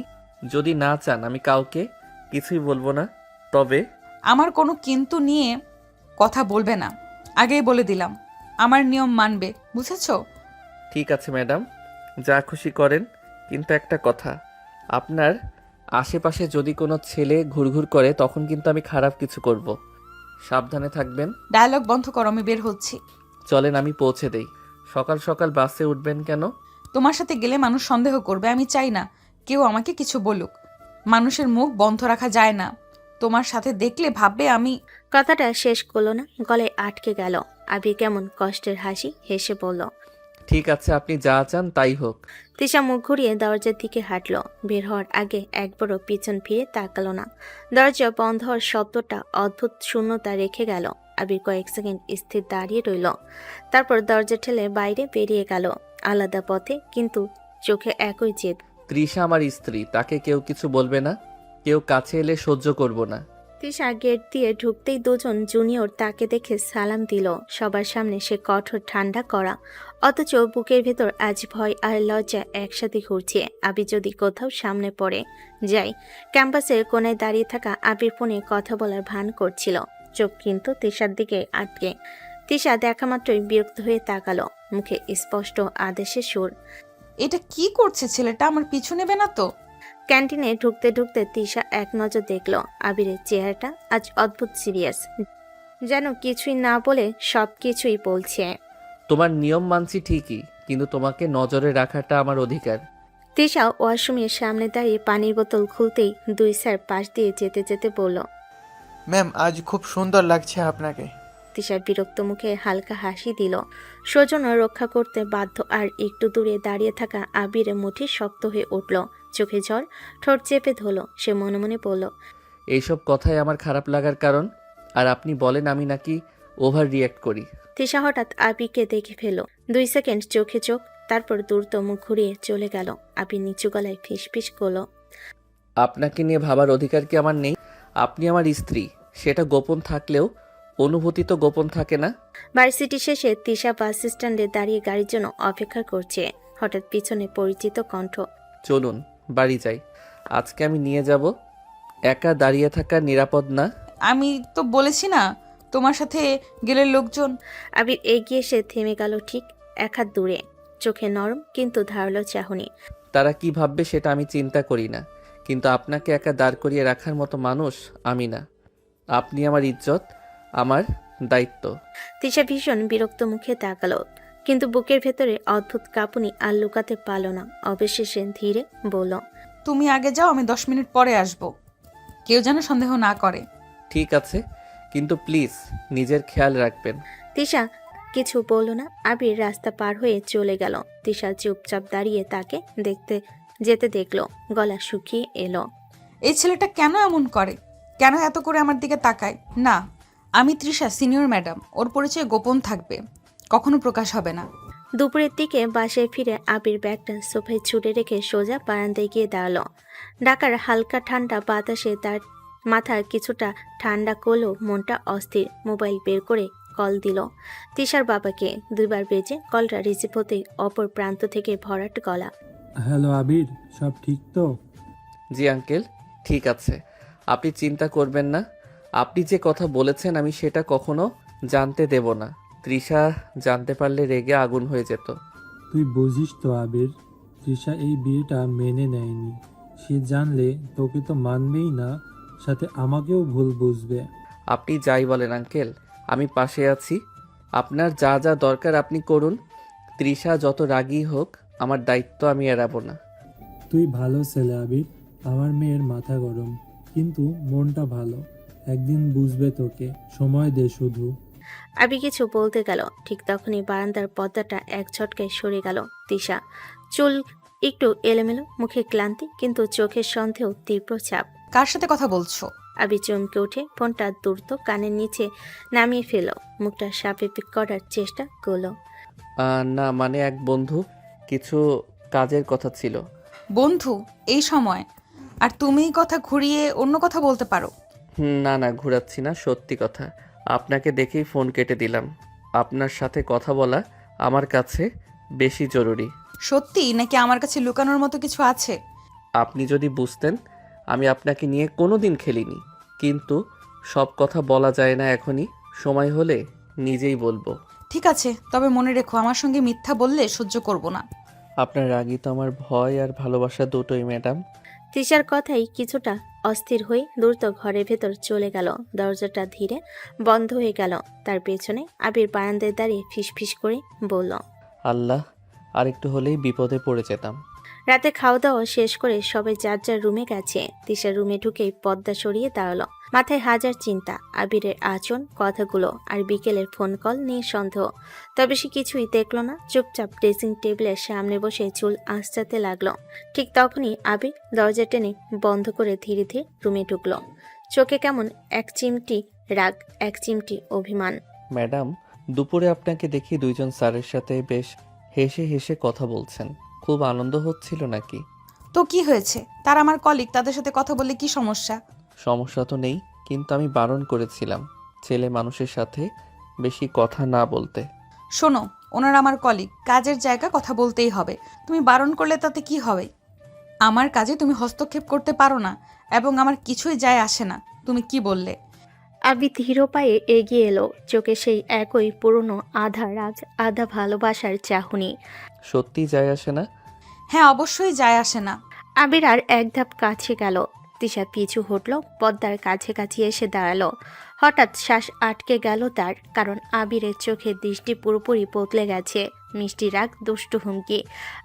যদি না চান আমি কাউকে কিছুই বলবো না। তবে আমার কোনো কিন্তু নিয়ে কথা বলবে না, আগেই বলে দিলাম। আমার নিয়ম মানবে, বুঝেছো? ঠিক আছে ম্যাডাম, যা খুশি করেন। কিন্তু একটা কথা, আপনার আশেপাশে যদি কোনো ছেলে ঘুরঘুর করে তখন কিন্তু আমি খারাপ কিছু করব। সাবধানে থাকবেন। ডায়লগ বন্ধ করো, আমি বের হচ্ছি। চলেন আমি পৌঁছে দেই। সকাল সকাল বাসে উঠবেন কেন? তোমার সাথে গেলে মানুষ সন্দেহ করবে, আমি চাই না কেউ আমাকে কিছু বলুক। মানুষের মুখ বন্ধ রাখা যায় না। তোমার সাথে দেখলে ভাববে আমি। কথাটা শেষ করলো না, গলায় আটকে গেল। আবির কেমন কষ্টের হাসি হেসে বলল, ঠিক আছে, আপনি যা চান তাই হোক। তিশা মুখ ঘুরিয়ে দরজার দিকে হাঁটল। বের হওয়ার আগে একবারও পিছন ফিরে তাকালো না। দরজা বন্ধ হওয়ার শব্দটা অদ্ভুত শূন্যতা রেখে গেল। আবির কয়েক সেকেন্ড স্থির দাঁড়িয়ে রইল। তারপর দরজা ঠেলে বাইরে বেরিয়ে গেল, আলাদা পথে, কিন্তু চোখে একই জেদ। তৃষা আমার স্ত্রী, তাকে কেউ কিছু বলবে না। কেউ কাছে এলে সহ্য করব না। তিশা গেট দিয়ে ঢুকতেই দুজন জুনিয়র তাকে দেখে সালাম দিল। সবার সামনে সে কঠোর ঠান্ডা করা, অথচ বুকের ভেতর আজ ভয় আর লজ্জা একসাথে ঘুরছে। আবির যদি কোথাও সামনে পড়ে যায়। ক্যাম্পাসের কোনায় দাঁড়িয়ে থাকা আবির ফোনে কথা বলার ভান করছিল, চোখ কিন্তু তিশার দিকে আটকে। তিশা দেখা মাত্রই বিরক্ত হয়ে তাকালো, মুখে স্পষ্ট আদেশের সুর। এটা কি করছে ছেলেটা? আমার পিছু নেবে না তো? ক্যান্টিনে ঢুকতে ঢুকতে তিশা এক নজর দেখল আবিরের চেহারাটা আজ অদ্ভুত সিরিয়াস, যেন কিছুই না বলে সব কিছুই বলছে। তোমার নিয়ম মানছি ঠিকই, কিন্তু তোমাকে নজরে রাখাটা আমার অধিকার। তিশা ওয়াশরুমের সামনে দাঁড়িয়ে পানির বোতল খুলতেই দুই স্যার পাশ দিয়ে যেতে যেতে বলল, ম্যাম আজ খুব সুন্দর লাগছে আপনাকে। তিশা বিরক্ত মুখে হালকা হাসি দিল। সৌজন্য রক্ষা করতে বাধ্য আর একটু দূরে দাঁড়িয়ে থাকা আবিরের মুঠি শক্ত হয়ে উঠল, চোখে জল, ঠোঁট চেপে ধরল। সে মনে মনে বলল, এইসব কথাই আমার খারাপ লাগার কারণ। আর আপনি বলেন আমি নাকি ওভার রিয়্যাক্ট করি। তিশা হঠাৎ আবিরকে দেখে ফেল। 2 সেকেন্ড চোখে চোখ, তারপর দ্রুত মুখ ঘুরিয়ে চলে গেল। আবির নিচু গলায় ফিসফিস করল, আপনাকে নিয়ে ভাবার অধিকার কি আমার নেই? আপনি আমার স্ত্রী, সেটা গোপন থাকলেও অনুভূতি তো গোপন থাকে না। ভার্সিটি শেষে তিশা বাস স্ট্যান্ডে দাঁড়িয়ে গাড়ির জন্য অপেক্ষা করছে। হঠাৎ পিছনে পরিচিত কণ্ঠ, চলুন বাড়ি যাই, আজকে আমি নিয়ে যাব। একা দাঁড়িয়ে থাকা নিরাপদ না। আমি তো বলেছি না তোমার সাথে গেলে লোকজন। আবির এগিয়ে এসে থেমে গেল ঠিক এক হাত দূরে, চোখে নরম কিন্তু ধারালো চাহনি। তারা কি ভাববে সেটা আমি চিন্তা করি না, কিন্তু আপনাকে একা দাঁড় করিয়ে রাখার মতো মানুষ আমি না। আপনি আমার ইজ্জত, আমার দায়িত্ব। তিশা ভীষণ বিরক্ত মুখে তাকালো, কিন্তু বুকের ভেতরে অদ্ভুত কাঁপুনি আর লুকাতে পারল না। অবশেষে ধীরে বলল, তুমি আগে যাও, আমি 10 মিনিট পরে আসব। কেউ যেন সন্দেহ না করে। ঠিক আছে, কিন্তু প্লিজ নিজের খেয়াল রাখবেন। তিশা কিছু বলল না। আবির রাস্তা পার হয়ে চলে গেল। তিশা চুপচাপ দাঁড়িয়ে তাকে দেখতে যেতে দেখলো, গলা শুকিয়ে এলো। এই ছেলেটা কেন এমন করে? কেন এত করে আমার দিকে তাকায়? না, আমি তৃষা সিনিয়র ম্যাডাম, ওর পরিচয় গোপন থাকবে, কখনো প্রকাশ হবে না। দুপুরের দিকে বাসায় ফিরে আবির ব্যাগটা সোফায় ছুটে রেখে সোজা বারান্দায় গিয়ে দাঁড়ালো। ঢাকার হালকা ঠান্ডা বাতাসে তার মাথা কিছুটা ঠান্ডা করলেও মনটা অস্থির। মোবাইল বের করে কল দিল তিশার বাবাকে। 2 বার বেজে কলটা রিসিভ হতেই অপর প্রান্ত থেকে ভরাট গলা, হ্যালো আবির, সব ঠিক তো? জি আঙ্কেল, ঠিক আছে। আপনি চিন্তা করবেন না। আপনি যে কথা বলেছেন আমি সেটা কখনো জানতে দেব না। তৃষা জানতে পারলে রেগে আগুন হয়ে যেত। তুই বুঝিস তো আবির, তৃষা এই বিয়েটা মেনে নেয়নি। সে জানলে তোকে তো মানবেই না, সাথে আমাকেও ভুল বুঝবে। আপনি যাই বলেন আঙ্কেল, আমি পাশে আছি। আপনার যা যা দরকার আপনি করুন। তৃষা যত রাগী হোক, আমার দায়িত্ব আমি এড়াবো না। তুই ভালো ছেলে আবির, আমার মেয়ের মাথা গরম কিন্তু মনটা ভালো। একদিন বুঝবে তোকে, সময় দে শুধু। আবি কিছু বলতে গেল, ঠিক তখনই বারান্দার পর্দাটা এক ঝটকায় সরে গেল। তিশা চুল একটু এলোমেলো, মুখে ক্লান্তি কিন্তু চোখের সন্দেহ তীব্র চাপ। কার সাথে কথা বলছো? আবি চমকে উঠে ফোনটা দ্রুত কানের নিচে নামিয়ে ফেল, মুখটা স্বাভাবিক করার চেষ্টা করলো। না মানে এক বন্ধু, কিছু কাজের কথা ছিল। বন্ধু এই সময়? আর তুমি কথা ঘুরিয়ে অন্য কথা বলতে পারো। না না, ঘোরাচ্ছি না, সত্যি কথা। আপনাকে দেখেই ফোন কেটে দিলাম। আপনার সাথে কথা বলা আমার কাছে বেশি জরুরি। সত্যি নাকি আমার কাছে লুকানোর মতো কিছু আছে? আপনি যদি বুঝতেন, আমি আপনাকে নিয়ে কোনো দিন খেলিনি। কিন্তু সব কথা বলা যায় না এখনই, সময় হলে নিজেই বলবো। ঠিক আছে, তবে মনে রেখো আমার সঙ্গে মিথ্যা বললে সহ্য করব না। আপনার রাগই তো আমার ভয় আর ভালোবাসা দুটোই, ম্যাডাম। তিশার কথাই কিছুটা অস্থির হয়ে দ্রুত ঘরের ভেতর চলে গেল। দরজাটা ধীরে বন্ধ হয়ে গেল। তার পেছনে আবির বারান্দায় দাঁড়িয়ে ফিসফিস করে বলল, আল্লাহ, আর একটু হলেই বিপদে পড়ে যেতাম। রাতে খাওয়া দাওয়া শেষ করে সবাই যার যার রুমে গেছে। তিশা রুমে ঢুকেই পর্দা সরিয়ে দাঁড়ালো। মাথায় হাজার চিন্তা, আবিরের আচরণ, কথাগুলো আর বিকেলের ফোন কল নিয়ে সন্দেহ। তবে সে কিছুই দেখলো না, চুপচাপ ড্রেসিং টেবিলের সামনে বসে চুল আঁচড়াতে লাগলো। ঠিক তখনই আবির দরজা টেনে বন্ধ করে ধীরে ধীরে রুমে ঢুকলো। চোখে কেমন এক চিমটি রাগ, এক চিমটি অভিমান। ম্যাডাম, দুপুরে আপনাকে দেখি দুইজন স্যারের সাথে বেশ হেসে হেসে কথা বলছেন। খুব আনন্দ হচ্ছিল নাকি? তো কি হয়েছে? তার আমার কলিগ, তাদের সাথে কথা বললে কি সমস্যা? সমস্যা তো নেই, কিন্তু আমি বারণ করেছিলাম ছেলে মানুষের সাথে বেশি কথা না বলতে। শোনো, ওনারা আমার কলিগ, কাজের জায়গা, কথা বলতেই হবে। তুমি বারণ করলে তাতে কি হবে? আমার কাজে তুমি হস্তক্ষেপ করতে পারো না, এবং আমার কিছুই যায় আসে না তুমি কি বললে। আবি ধীর পায়ে এগিয়ে এলো, চোখে সেই একই পুরনো আধা রাগ আধা ভালোবাসার চাহনি। সত্যি যায় আসে না? হ্যাঁ, অবশ্যই যায় আসে না। আবির আর এক ধাপ কাছে গেল। তিশা পিছু হটল, পদ্মার কাছাকাছি এসে দাঁড়ালো। হঠাৎ শ্বাস আটকে গেল তার, কারণ আবিরের চোখের দৃষ্টি পুরোপুরি বদলে গেছে। মিষ্টি রাগ, দুষ্টু হুমকি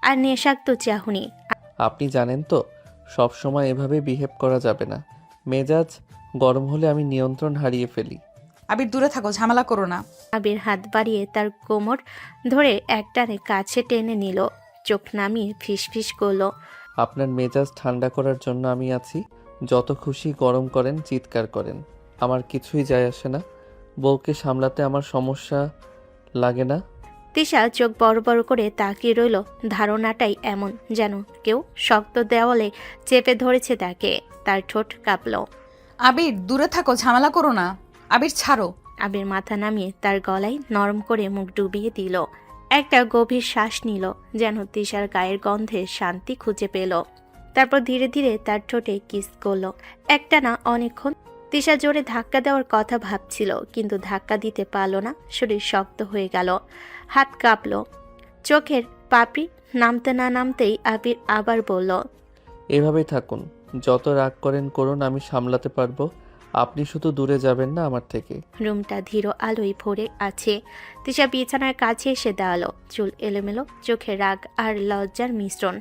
আর নেশাক্ত চাহনি। আপনি জানেন তো, সব সময় এভাবে বিহেভ করা যাবে না। মেজাজ গরম হলে আমি নিয়ন্ত্রণ হারিয়ে ফেলি। আবির দূরে থাকো, ঝামেলা করো না। আবির হাত বাড়িয়ে তার কোমর ধরে একটানে কাছে টেনে নিল, চোখ নামিয়ে ফিসফিস করলো, আপনার মেজাজ ঠান্ডা করার জন্য আমি আছি। যত খুশি গরম করেন, চিৎকার করেন, আমার কিছুই যায় আসে না। বউকে সামলাতে আমার সমস্যা লাগে না। তিশা চোখ বড় বড় করে তাকিয়ে রইল। ধারণাটাই এমন, যেন কেউ শক্ত দেওয়ালে চেপে ধরেছে তাকে। তার ঠোঁট কাঁপল। আবির দূরে থাকো, ঝামেলা করো না। আবির ছাড়ো। আবির মাথা নামিয়ে তার গলায় নরম করে মুখ ডুবিয়ে দিল। একটা গভীর শ্বাস নিল, যেন তিশার গায়ের গন্ধে শান্তি খুঁজে পেল। তারপর ধীরে ধীরে তার ঠোঁটে কিস করলো, একটা না অনেকক্ষণ। তিশা জোরে ধাক্কা দেওয়ার কথা ভাবছিল, কিন্তু ধাক্কা দিতে পারল না। শরীর শক্ত হয়ে গেল, হাত কাঁপল, চোখের পাপড়ি নামতে না নামতেই আবির আবার বলল, এভাবেই থাকুন, যত রাগ করেন করুন, আমি সামলাতে পারবো। আপনি শুধু দূরে যাবেন না আমার থেকে। রুমটা ধীর আলোয় ভরে আছে। তিশা বিছানার কাছে এসে দাঁড়ালো, চুল এলোমেলো, চোখে রাগ আর লজ্জার মিশ্রণ।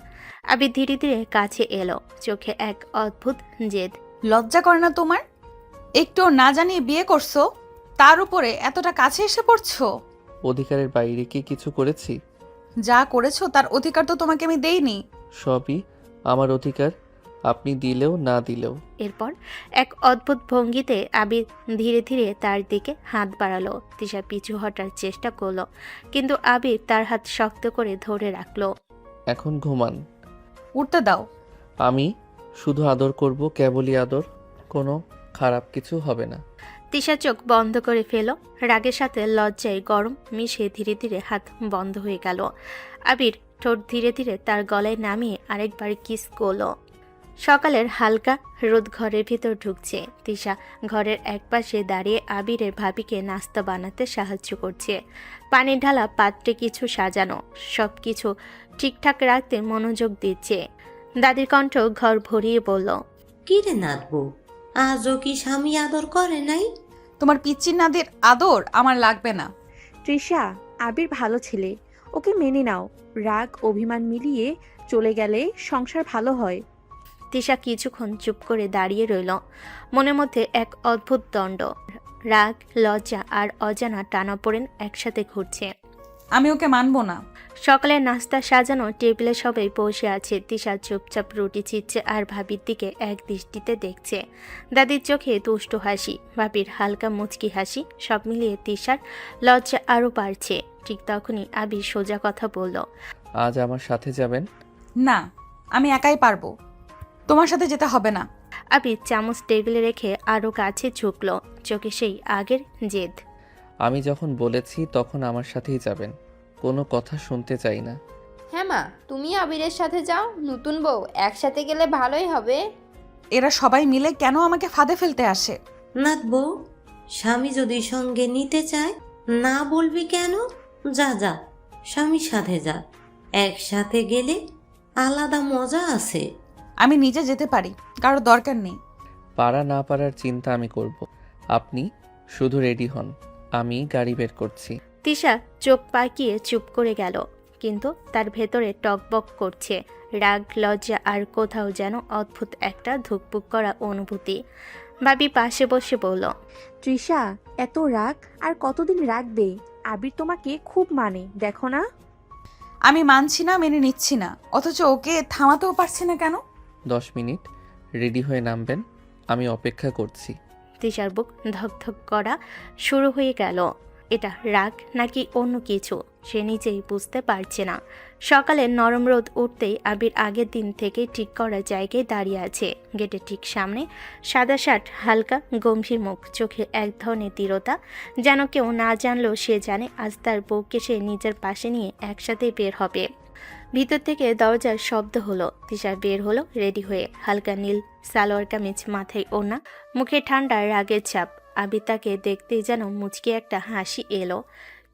আবির ধীরে ধীরে কাছে এলো, চোখে এক অদ্ভুত জেদ। লজ্জা করে না তোমার? একটু না জানিয়ে বিয়ে করছো, তার উপরে এতটা কাছে এসে পড়ছো। অধিকারের বাইরে কি কিছু করেছি? যা করেছো তার অধিকার তো তোমাকে আমি দেইনি। সবই আমার অধিকার, আপনি দিলেও না দিলেও। এরপর এক অদ্ভুত ভঙ্গিতে আবির ধীরে ধীরে তার দিকে হাত বাড়ালো। তিশা পিছু হটার চেষ্টা করলো, কিন্তু আবির তার হাত শক্ত করে ধরে রাখলো। এখন ঘুমান। উঠতে দাও। আমি শুধু আদর করব, কেবলই আদর, কোনো খারাপ কিছু হবে না। তিশা চোখ বন্ধ করে ফেল, রাগের সাথে লজ্জায় গরম মিশে ধীরে ধীরে হাত বন্ধ হয়ে গেল। আবির ঠোঁট ধীরে ধীরে তার গলায় নামিয়ে আরেকবার কিস করলো। সকালের হালকা রোদ ঘরের ভিতর ঢুকছে। তিশা ঘরের একপাশে দাঁড়িয়ে আবিরের ভাবিকে নাস্তা বানাতে সাহায্য করছে। পানির ঢালা পাত্রে কিছু সাজানো, সব কিছু ঠিকঠাক রাখতে মনোযোগ দিচ্ছে। দাদির কণ্ঠ ঘর ভরিয়ে বলল, কি রে নাতবু, আজও কি স্বামী আদর করে নাই? তোমার পিচ্চিনাদের আদর আমার লাগবে না। তৃষা, আবির ভালো ছেলে, ওকে মেনে নাও। রাগ অভিমান মিলিয়ে চলে গেলে সংসার ভালো হয়। তিশা কিছুক্ষণ চুপ করে দাঁড়িয়ে রইল, মনের মধ্যে এক অদ্ভুত দণ্ড। রাগ, লজ্জা আর অজানা টানাপোড়েন একসাথে ঘুরছে। আমি ওকে মানবো না। সকালের নাস্তা সাজানো টেবিলে সবাই বসে আছে। তিশা চুপচাপ রুটি ছিচ্ছে আর ভাবির দিকে এক দৃষ্টিতে দেখছে। দাদির চোখে দুষ্টু হাসি, ভাবির হালকা মুচকি হাসি, সব মিলিয়ে তিশার লজ্জা আরও বাড়ছে। ঠিক তখনই আবির সোজা কথা বলল। আজ আমার সাথে যাবেন? না, আমি একাই পারবো, তোমার সাথে যেতে হবে না। আবির চামচ টেবিলে রেখে আরও কাছে ঝুঁকল, চোখে সেই আগের জেদ। আমি যখন বলেছি তখন আমার সাথেই যাবেন, কোনো কথা শুনতে চাই না। হ্যাঁ মা, তুমি আবিরের সাথে যাও, নতুন বউ একসাথে গেলে ভালোই হবে। এরা সবাই মিলে কেন আমাকে ফাঁদে ফেলতে আসে? নাথ বউ, স্বামী যদি সঙ্গে নিতে চায় না বলবি কেন? যা যা, স্বামীর সাথে যা, একসাথে গেলে আলাদা মজা আছে। আমি নিজে যেতে পারি, কারো দরকার নেই। পারা না পারার চিন্তা আমি করব, আপনি শুধু রেডি হন, আমি গাড়ি বের করছি। তিশা চোখ পাকিয়ে চুপ করে গেল, কিন্তু তার ভেতরে টকবক করছে রাগ, লজ্জা আর কোথাও যেন অদ্ভুত একটা ধুকপুক করা অনুভূতি। ভাবি পাশে বসে বলল। তৃষা, এত রাগ আর কতদিন রাখবে? আবির তোমাকে খুব মানে, দেখো না? আমি মানছি না, মেনে নিচ্ছি না, অথচ ওকে থামাতেও পারছি না কেন? 10 মিনিট রেডি হয়ে নামবেন, আমি অপেক্ষা করছি। তিশার বুক ধকধক করা শুরু হয়ে গেল। এটা রাগ নাকি অন্য কিছু সে নিজেই বুঝতে পারছে না। সকালে নরম রোদ উঠতেই আবির আগের দিন থেকে ঠিক করা জায়গায় দাঁড়িয়ে আছে। গেটের ঠিক সামনে সাদা শার্ট, হালকা গম্ভীর মুখ, চোখে এক ধরনের দৃঢ়তা, যেন কেউ না জানলেও সে জানে আজ তার বউকে সে নিজের পাশে নিয়ে একসাথে বের হবে। ভিতর থেকে দরজার শব্দ হলো। তিশা বের হলো রেডি হয়ে, হালকা নীল সালোয়ার কামিজ, মাথায় ওড়না, মুখে ঠান্ডা রাগের ছাপ। আবির তাকে দেখতেই যেন মুচকি একটা হাসি এলো,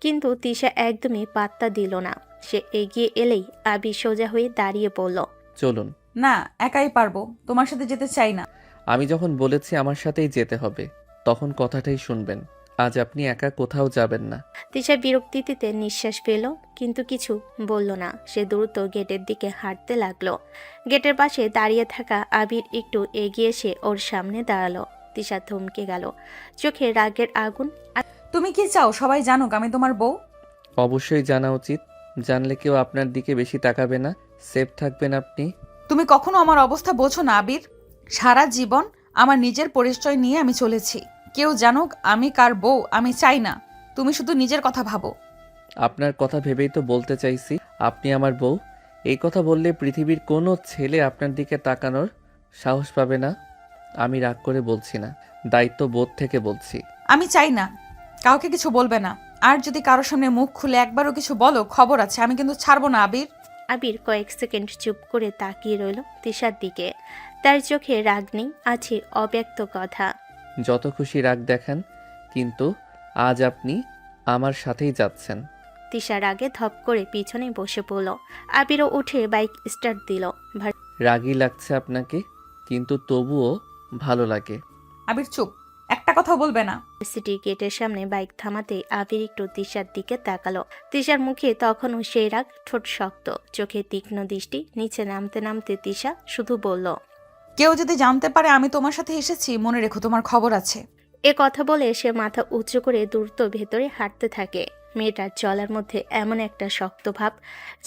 কিন্তু তিশা একদমই পাত্তা দিল না। সে এগিয়ে এলেই আবির সোজা হয়ে দাঁড়িয়ে পড়ল। চলুন। না, একাই পারবো, তোমার সাথে যেতে চাই না। আমি যখন বলেছি আমার সাথেই যেতে হবে, তখন কথাটাই শুনবেন। আজ আপনি একা কোথাও যাবেন না। তিশা বিরক্তিতে নিঃশ্বাস ফেল, কিন্তু কিছু বলল না। সে দ্রুত গেটের দিকে হাঁটতে লাগলো। গেটের পাশে দাঁড়িয়ে থাকা আবির একটু এগিয়ে এসে ওর সামনে দাঁড়ালো। তিশা থমকে গেল, চোখে রাগের আগুন। তুমি কি চাও সবাই জানুক আমি তোমার বউ? অবশ্যই জানা উচিত, জানলে কেউ আপনার দিকে বেশি তাকাবে না, সেফ থাকবেন আপনি। তুমি কখনো আমার অবস্থা বোঝো না আবির। সারা জীবন আমার নিজের পরিচয় নিয়ে আমি চলেছি, কেউ জানুক আমি কার বউ আমি চাই না। তুমি শুধু নিজের কথা ভাবো। আপনার কথা ভেবেই তো বলতে চাইছি আপনি আমার বউ। এই কথা বললে পৃথিবীর কোনো ছেলে আপনার দিকে তাকানোর সাহস পাবে না। আমি রাগ করে বলছি না, দায়িত্ব বোধ থেকে বলছি। আমি চাই না, কাউকে কিছু বলবে না। আর যদি কারোর সামনে মুখ খুলে একবারও কিছু বলো, খবর আছে, আমি কিন্তু ছাড়বো না আবির। আবির কয়েক সেকেন্ড চুপ করে তাকিয়ে রইল তিশার দিকে। তার চোখে রাগ নেই, আছে অব্যক্ত কথা। যত খুশি রাগ দেখান, কিন্তু আজ আপনি আমার সাথেই যাচ্ছেন। তিশার আগে ধপ করে পিছনে বসে পড়ল। আবিরও উঠে বাইক স্টার্ট দিল। রাগই লাগছে আপনাকে, কিন্তু তবুও ভালো লাগে। আবির চুপ, একটা কথা বলবে না। সিটি গেটের সামনে বাইক থামাতে আবির একটু তিশার দিকে তাকালো। তিশার মুখে তখনও সেই রাগ, ঠোঁট শক্ত, চোখে তীক্ষ্ণ দৃষ্টি। নিচে নামতে নামতে তিশা শুধু বলল, কেউ যদি জানতে পারে আমি তোমার সাথে এসেছি, মনে রেখো তোমার খবর আছে। এ কথা বলে সে মাথা উঁচু করে দ্রুত ভেতরে হাঁটতে থাকে। মেয়েটার চলার মধ্যে এমন একটা শক্ত ভাব,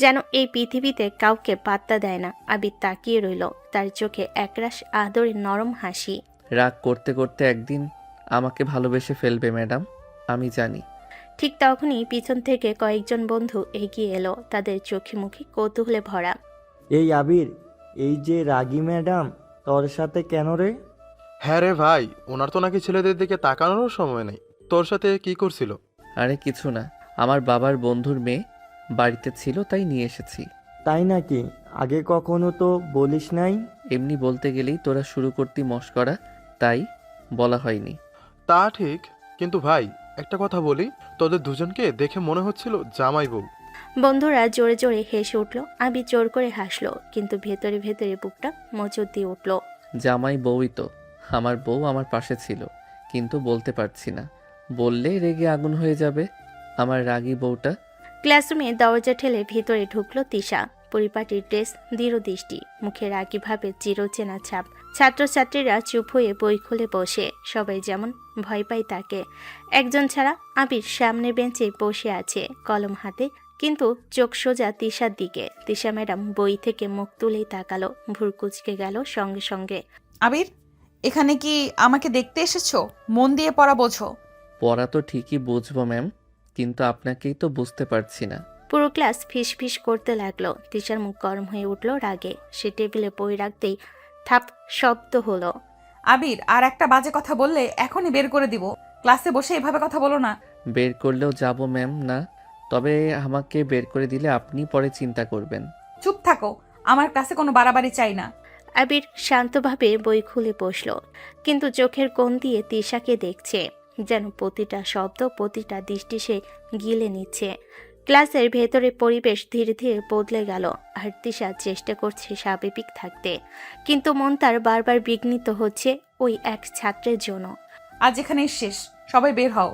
যেন এই পৃথিবীতে কাউকে পাত্তা দেয় না। আবির তাকিয়ে রইল, তার চোখে একরাশ আদরের নরম হাসি। রাগ করতে করতে একদিন আমাকে ভালোবেসে ফেলবে ম্যাডাম, আমি জানি। ঠিক তখনই পিছন থেকে কয়েকজন বন্ধু এগিয়ে এলো, তাদের চোখে মুখে কৌতূহলে ভরা। এই আবির, এই যে রাগী ম্যাডাম তোর সাথে কেন রে? হ্যাঁ রে ভাই, ওনার তো নাকি ছেলেদের দিকে তাকানোরও সময় নেই। তোর সাথে কি করছিল? আরে কিছু না, আমার বাবার বন্ধুর মেয়ে বাড়িতে ছিল তাই নিয়ে এসেছি। তাই নাকি? আগে কখনো তো বলিস নাই। এমনি বলতে গেলেই তোরা শুরু করতি মশকরা, তাই বলা হয়নি। তা ঠিক, কিন্তু ভাই একটা কথা বলি, তোদের দুজনকে দেখে মনে হচ্ছিল জামাই বউ। বন্ধুরা জোরে জোরে হেসে উঠল। আবির জোর করে হাসলো, কিন্তু ভেতরে ভেতরে বুকটা মোচড় দিয়ে উঠল। জামাই বউই তো, আমার বউ আমার পাশে ছিল, কিন্তু বলতে পারছি না। বললে রেগে আগুন হয়ে যাবে আমার রাগী বউটা। ক্লাসরুমে দরজা ঠেলে ভিতরে ঢুকলো তিশা। পরিপাটির ড্রেস, দৃঢ় দৃষ্টি, মুখে রাগীভাবে চিরচেনা ছাপ। ছাত্রছাত্রীরা চুপ হয়ে বই খুলে বসে, সবাই যেমন ভয় পায় তাকে। একজন ছাড়া আবির সামনে বেঞ্চে বসে আছে, কলম হাতে, কিন্তু চোখ সোজা তিশার দিকে। তিশা ম্যাডাম বই থেকে মুখ তুলেই তাকালো, ভুর কুচকে গেল সঙ্গে সঙ্গে। আবির, এখানে কি আমাকে দেখতে এসেছো? মন দিয়ে পড়া বোঝো। পড়া তো ঠিকই বুঝবো ম্যাম, কিন্তু আপনাকেই তো বুঝতে পারছি না। পুরো ক্লাস ফিস ফিস করতে লাগলো। তিশার মুখ গরম হয়ে উঠল রাগে। সে টেবিলে বই রাখতেই থাপ শব্দ হলো। আবির, আর একটা বাজে কথা বললে এখনই বের করে দিব। ক্লাসে বসে এভাবে কথা বলো না। বের করলেও যাব ম্যাম না, তবে আমাকে বের করে দিলে আপনি পরে চিন্তা করবেন। চুপ থাকো, আমার ক্লাসে কোনো বাড়াবাড়ি চাই না। আবির শান্তভাবে বই খুলে বসল, কিন্তু চোখের কোণ দিয়ে তিশাকে দেখছে, যেন প্রতিটা শব্দ, প্রতিটা দৃষ্টি সে গিলে নিচ্ছে। ক্লাসের ভেতরে পরিবেশ ধীরে ধীরে বদলে গেল, আর তিশা চেষ্টা করছে স্বাভাবিক থাকতে, কিন্তু মন তার বারবার বিঘ্নিত হচ্ছে ওই এক ছাত্রের জন্য। আজ এখানেই শেষ, সবাই বের হও।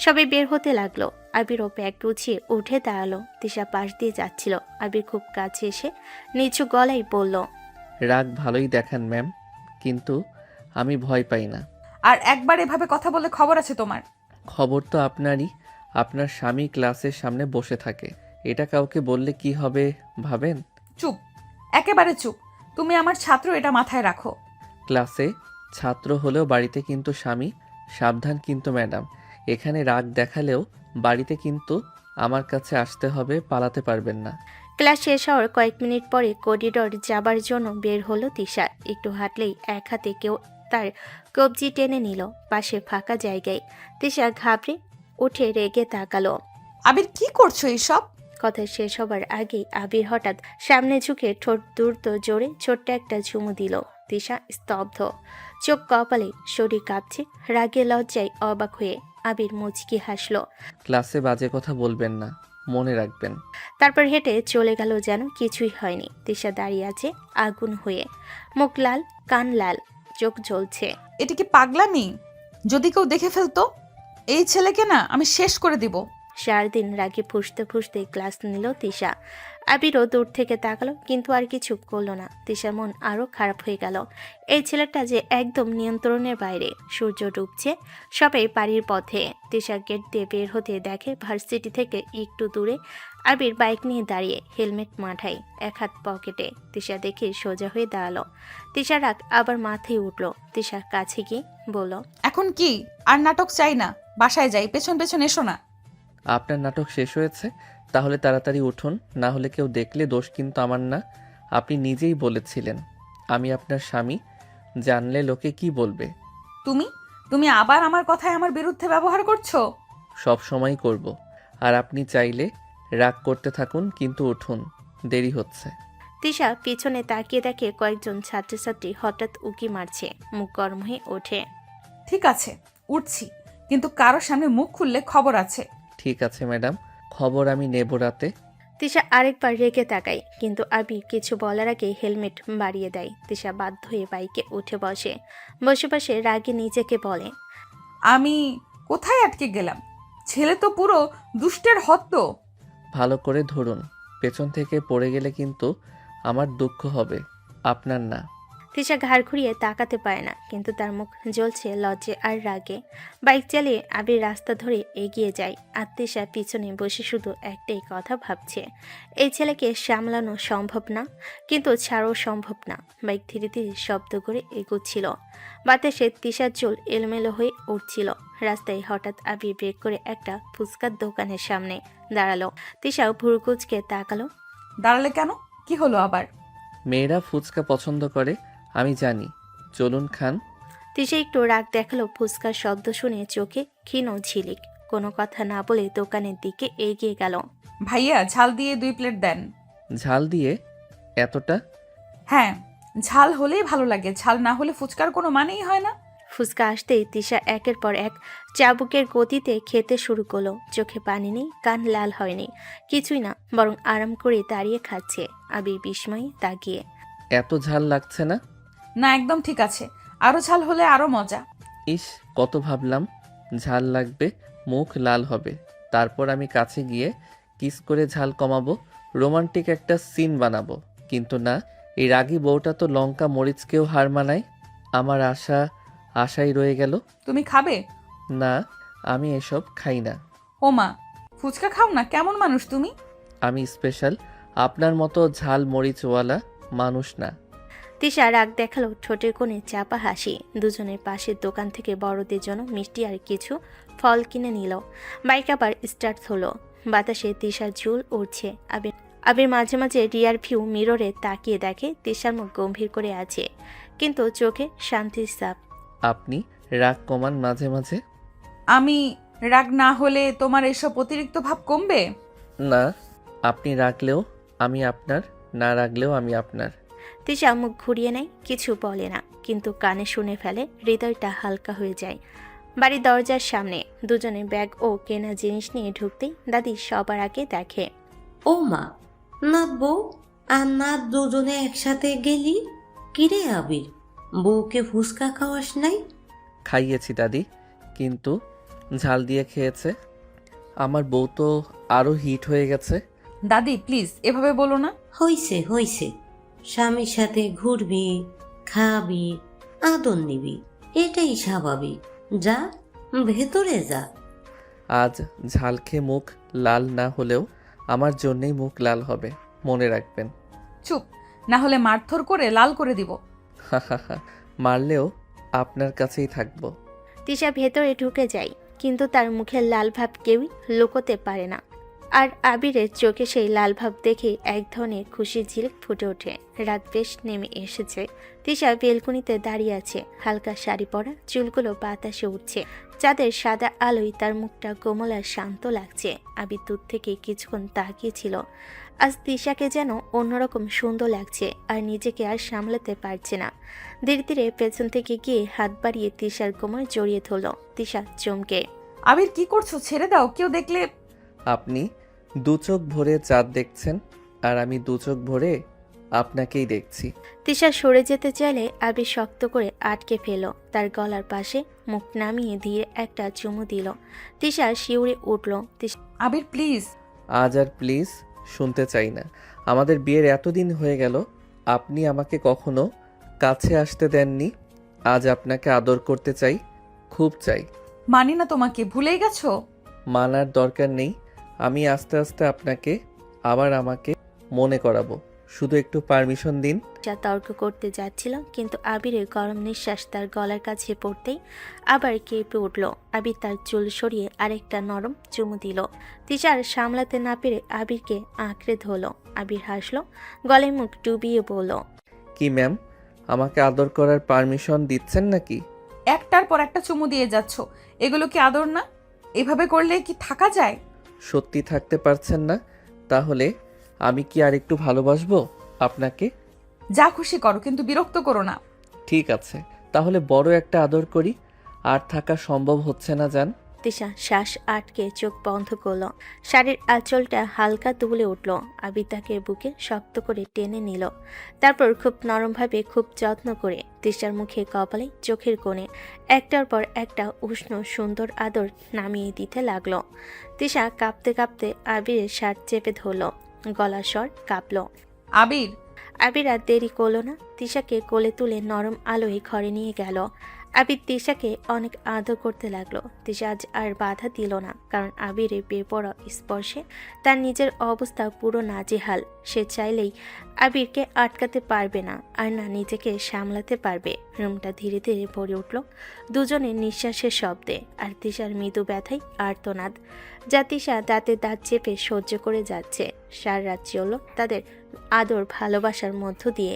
সবাই বের হতে লাগলো। আবিরও ব্যাগ গুছিয়ে উঠে দাঁড়ালো। তিশা পাশ দিয়ে যাচ্ছিল। আবির খুব কাছে এসে নিচু গলায় বলল, রাগ ভালোই দেখান ম্যাম, কিন্তু আমি ভয় পাই না। আর একবার এভাবে কথা বললে খবর আছে তোমার। খবর তো আপনারই। আপনার স্বামী ক্লাসের সামনে বসে থাকে, এটা কাউকে বললে কি হবে ভাবেন? চুপ, একেবারে চুপ। তুমি আমার ছাত্র, এটা মাথায় রাখো। ক্লাসে ছাত্র হলেও বাড়িতে কিন্তু স্বামী। সাবধান কিন্তু ম্যাডাম, এখানে রাগ দেখালেও বাড়িতে কিন্তু আমার কাছে আসতে হবে, পালাতে পারবেন না। ক্লাস শেষ হওয়ার কয়েক মিনিট পরে করিডোর যাবার জন্য বের হলো তিশা। একটু হাঁটলেই এক হাতে কেউ তার কবজি টেনে নিল পাশে ফাঁকা জায়গায়। তিশা ঘাবড়ে উঠে রেগে তাকালো। আবির, কি করছো এইসব? কথা শেষ হবার আগেই আবির হঠাৎ সামনে ঝুঁকে ঠোঁট দ্রুত জোরে ছোট্ট একটা চুমু দিল। তিশা স্তব্ধ, চোখ কপালে, শরীর কাঁপছে, রাগে লজ্জায় অবাক হয়ে। আবির মুচকি হাসলো। ক্লাসে বাজে কথা বলবেন না, মনে রাখবেন। তারপর হেঁটে চলে গেল যেন কিছুই হয়নি। তিশা দাঁড়িয়ে আছে আগুন হয়ে, মুখ লাল, কান লাল, চোখ জ্বলছে। এটা কি পাগলামি? যদি কেউ দেখে ফেলতো, এই ছেলেকে না আমি শেষ করে দিব। 4 দিন রাগে ফুঁসতে ফুঁসতে ক্লাস নিল তিশা। আবিরও দূর থেকে তাকালো, কিন্তু আর কিছু করলো না। তিশার মন আরো খারাপ হয়ে গেল। এই ছেলেটা যে একদম নিয়ন্ত্রণের বাইরে। সূর্য ডুবছে, সবাই বাড়ির পথে। তিশা গেট দিয়ে বের হতে দেখে ভার্সিটি থেকে একটু দূরে আবির বাইক নিয়ে দাঁড়িয়ে, হেলমেট মাথায়, এক হাত পকেটে। তিশা দেখে সোজা হয়ে দাঁড়ালো। তিশার রাগ আবার মাথায় উঠল। তিশার কাছে গিয়ে বলল, এখন কি আর নাটক চাই না, বাসায় যাই, পেছন পেছন এসো না। আপনার নাটক শেষ হয়েছে, তাহলে তাড়াতাড়ি উঠুন, না হলে কেউ দেখলে দোষ কিন্তু আমার না। আপনি নিজেই বলেছিলেন আমি আপনার স্বামী, জানলে লোকে কি বলবে? তুমি তুমি আবার আমার কথায় আমার বিরুদ্ধে ব্যবহার করছো। সব সময় করব। আর আপনি চাইলে রাগ করতে থাকুন, কিন্তু উঠুন, দেরি হচ্ছে। তিশা পিছনে তাকিয়ে দেখে কয়েকজন ছাত্রছাত্রী হঠাৎ উকি মারছে। মুখ গরম হয়ে ওঠে। ঠিক আছে, উঠছি, কিন্তু কারোর সামনে মুখ খুললে খবর আছে। ঠিক আছে ম্যাডাম, খবর আমি নেব রাতে। তিশা আরেকবার রেগে তাকায়, কিন্তু আবির কিছু বলার আগে হেলমেট বাড়িয়ে দেয়। তিশা বাধ্য হয়ে বাইকে উঠে বসে। বসে বসে রাগে নিজেকে বলে, আমি কোথায় আটকে গেলাম? ছেলে তো পুরো দুষ্টের হদ্দ। ভালো করে ধরুন, পেছন থেকে পড়ে গেলে কিন্তু আমার দুঃখ হবে, আপনার না। তিশা ঘাড় ঘুরিয়ে তাকাতে পারে না, কিন্তু তার মুখ জ্বলছে লজ্জে আর রাগে। বাইক চালিয়ে আবির রাস্তা ধরে এগিয়ে যায়, আর তিশা পিছনে বসে শুধু একটাই কথা ভাবছে। এই ছেলেকে সামলানো সম্ভব না, কিন্তু ছাড়ও সম্ভব না। বাইক ধীরে ধীরে শব্দ করে এগোচ্ছিল। বাতাসে তিশার চুল এলোমেলো হয়ে উঠছিল। রাস্তায় হঠাৎ আবির ব্রেক করে একটা ফুচকার দোকানের সামনে দাঁড়ালো। তিশাও ভুরুকুচকে তাকালো। দাঁড়ালে কেন? কি হলো আবার? মেয়েরা ফুচকা পছন্দ করে, আমি জানি, চলুন খান। তিশা একটু রাগ দেখালো। ফুচকার শব্দ শুনে চোখে ক্ষীণ ঝিলিক। কোনো কথা না বলে দোকানের দিকে এগিয়ে গেল। ভাইয়া, ঝাল দিয়ে 2 প্লেট দেন। ঝাল দিয়ে এতটা? হ্যাঁ, ঝাল হলেই ভালো লাগে, ঝাল না হলে ফুচকার কোনো মানেই হয় না। ফুচকা আসতেই তিশা একের পর এক চাবুকের গতিতে খেতে শুরু করলো। চোখে পানি নেই, কান লাল হয়নি, কিছুই না, বরং আরাম করে দাঁড়িয়ে খাচ্ছে। আবির বিস্ময়ে তাকিয়ে। এত ঝাল লাগছে না? না, একদম ঠিক আছে, আরো ঝাল হলে আরো মজা। ইস, কত ভাবলাম ঝাল লাগবে, মুখ লাল হবে, তারপর আমি কাছে গিয়ে কিস করে ঝাল কমাবো, রোমান্টিক একটা সিন বানাবো। কিন্তু না, এই রাগী বউটা তো লঙ্কা মরিচকেও হার মানায়। আমার আশাই রয়ে গেল। তুমি খাবে? না, আমি এসব খাই না। ও মা, ফুচকা খাও না? কেমন মানুষ তুমি? আমি স্পেশাল, আপনার মতো ঝাল মরিচওয়ালা মানুষ না। তিশা রাগ দেখালো, ঠোঁটের কোণে চাপা হাসি। দুজনের পাশের দোকান থেকে বড়দের জন্য মিষ্টি আর কিছু ফল কিনে নিল। বাইক আবার স্টার্ট হলো। বাতাসে তিশার ঝুল উড়ছে। আবির মাঝে মাঝে রিয়ার ভিউ মিররে তাকিয়ে দেখে তিশার মুখ গম্ভীর করে আছে, কিন্তু চোখে শান্তির ছাপ। আপনি রাগ কমান মাঝে মাঝে। আমি রাগ না হলে তোমার এসব অতিরিক্ত ভাব কমবে? না, আপনি রাগলেও আমি আপনার, না রাগলেও আমি আপনার। তিশা মুখ ঘুরিয়ে নেয়, কিছু বলে না, কিন্তু কানে শুনে ফেলে। হৃদয়টা হালকা হয়ে যায়। বাড়ির দরজার সামনে দুজনে ব্যাগ ও কেনা জিনিস নিয়ে ঢুকতেই দাদি সবার আগে দেখে। ও মা, নাত বউ আর নাত দুজনে একসাথে গেলি? কিরে আবির, বউকে ফুচকা খাওয়াস নাই? খাইয়েছি দাদি, কিন্তু ঝাল দিয়ে খেয়েছে। আমার বউ তো আরো হিট হয়ে গেছে। দাদি প্লিজ এভাবে বলো না। হইছে হইছে, স্বামীর সাথে ঘুরবি, খাবি, আদর নিবি, এটাই স্বাভাবিক। যা, ভেতরে যা। আজ ঝাল খেয়ে মুখ লাল না হলেও আমার জন্যই মুখ লাল হবে, মনে রাখবেন। চুপ, না হলে মারধর করে লাল করে দিব। মারলেও আপনার কাছেই থাকবো। তিশা ভেতরে ঢুকে যায়, কিন্তু তার মুখের লাল ভাব কেউই লুকোতে পারে না। আর আবিরের চোখে সেই লাল ভাব দেখে এক ধরনের খুশির ঝিলিক ফুটে ওঠে। রাত বেশ নেমে এসেছে। তিশা বেলকুনিতে দাঁড়িয়ে আছে। হালকা শাড়ি পরা, চুলগুলো বাতাসে উঠছে। চাঁদের সাদা আলোয় তার মুখটা কোমল আর শান্ত লাগছে। আবির দূর থেকে কিছুক্ষণ তাকিয়েছিল। আজ তিশাকে যেন অন্যরকম সুন্দর লাগছে, আর নিজেকে আর সামলাতে পারছে না। ধীরে ধীরে পেছন থেকে গিয়ে হাত বাড়িয়ে তিশার কোমর জড়িয়ে ধরল। তিশা চমকে। আবির কি করছো? ছেড়ে দাও, কেউ দেখলে। আপনি দু চোখ ভরে চাঁদ দেখছেন, আর আমি দু চোখ ভরে আপনাকেই দেখছি। তিশা সরে যেতে চাইলে আবির শক্ত করে আটকে ফেল। তার গলার পাশে মুখ নামিয়ে দিয়ে একটা চুমু দিল। তিশা শিউরে উঠল। আবির প্লিজ। আজ আর প্লিজ শুনতে চাই না। আমাদের বিয়ের এতদিন হয়ে গেল, আপনি আমাকে কখনো কাছে আসতে দেননি। আজ আপনাকে আদর করতে চাই, খুব চাই। মানি না তোমাকে, ভুলেই গেছো? মানার দরকার নেই, আমি আস্তে আস্তে আপনাকে আবার আমাকে মনে করাবো, শুধু একটু পারমিশন দিন। তিশা তর্ক করতে যাচ্ছিল, কিন্তু আবিরের গরম নিঃশ্বাস তার গলার কাছে পড়তেই আবার কেঁপে উঠল। আবির তার চুল সরিয়ে আরেকটা নরম চুমু দিল। তিশার সামলাতে না পেরে আবিরকে আঁকড়ে ধরল। আবির হাসলো, গলায় মুখ ডুবিয়ে বলল, কি ম্যাম, আমাকে আদর করার পারমিশন দিচ্ছেন নাকি? একটার পর একটা চুমু দিয়ে যাচ্ছ, এগুলো কি আদর না? এভাবে করলে কি থাকা যায়? সত্যি থাকতে পারছেন না? তাহলে আমি কি আর একটু ভালোবাসবো আপনাকে? যা খুশি করো, কিন্তু বিরক্ত করো না। ঠিক আছে, তাহলে বড় একটা আদর করি। আর থাকা সম্ভব হচ্ছে না জান। তিশা শ্বাস আটকে চোখ বন্ধ করল। শাড়ির আঁচলটা হালকা দুলে উঠল। আবির তাকে বুকে শক্ত করে টেনে নিল। তারপর খুব নরমভাবে, খুব যত্ন করে তিশার মুখে, কপালে, চোখের কোণে একটার পর একটা উষ্ণ সুন্দর আদর নামিয়ে দিতে লাগলো। তিশা কাঁপতে কাঁপতে আবিরের শার্ট চেপে ধরল। গলার স্বর কাঁপল। আবির। আবির আর দেরি করলো না। তিশাকে কোলে তুলে নরম আলোয় ঘরে নিয়ে গেল। আবির তিশাকে অনেক আদর করতে লাগলো। তিশা আজ আর বাধা দিল না, কারণ আবিরের বেপরোয়া স্পর্শে তার নিজের অবস্থা পুরো নাজেহাল। সে চাইলেই আবিরকে আটকাতে পারবে না, আর না নিজেকে সামলাতে পারবে। রুমটা ধীরে ধীরে ভরে উঠল দুজনের নিঃশ্বাসের শব্দে আর তিশার মৃদু ব্যথায় আর্তনাদ, যা তিশা দাঁতে দাঁত চেপে সহ্য করে যাচ্ছে। সারা রাত চলল তাদের আদর ভালোবাসার মধ্য দিয়ে।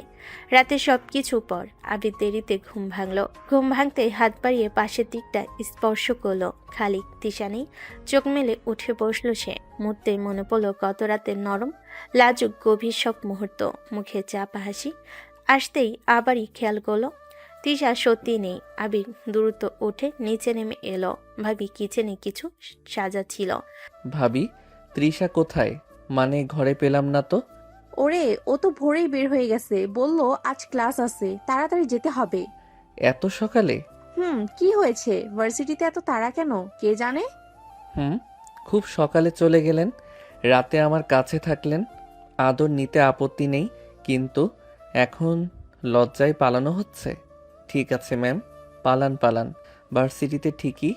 রাতে সব কিছু পর আবির দেরিতে ঘুম ভাঙল। ঘুম ভাঙতে হাত বাড়িয়ে পাশের দিকটা স্পর্শ করলো। খালি তিশা নেই। চোখ মেলে উঠে বসল সে। মুহূর্তে মনে পড়ল গত রাতের নরম লাজুক গভীর সব মুহূর্ত। মুখে চাপা হাসি আসতেই আবারই খেয়াল করলো তিশা সত্যি নেই। আবির দ্রুত উঠে নিচে নেমে এলো। ভাবি কিচেনে কিছু সাজাচ্ছিল। ভাবি, তৃষা কোথায়? মানে ঘরে পেলাম না তো। ওরে, ও তো ভোরেই বের হয়ে গেছে, বলল আজ ক্লাস আছে, তাড়াতাড়ি যেতে হবে। এত সকালে? কি হয়েছে? ভার্সিটিতে এত তাড়া কেন কে জানে? খুব সকালে চলে গেলেন, রাতে আমার কাছে থাকলেন। আদর নিতে আপত্তি নেই, কিন্তু এখন লজ্জায় পালানো হচ্ছে। ঠিক আছে ম্যাম, পালান। ভার্সিটিতে ঠিকই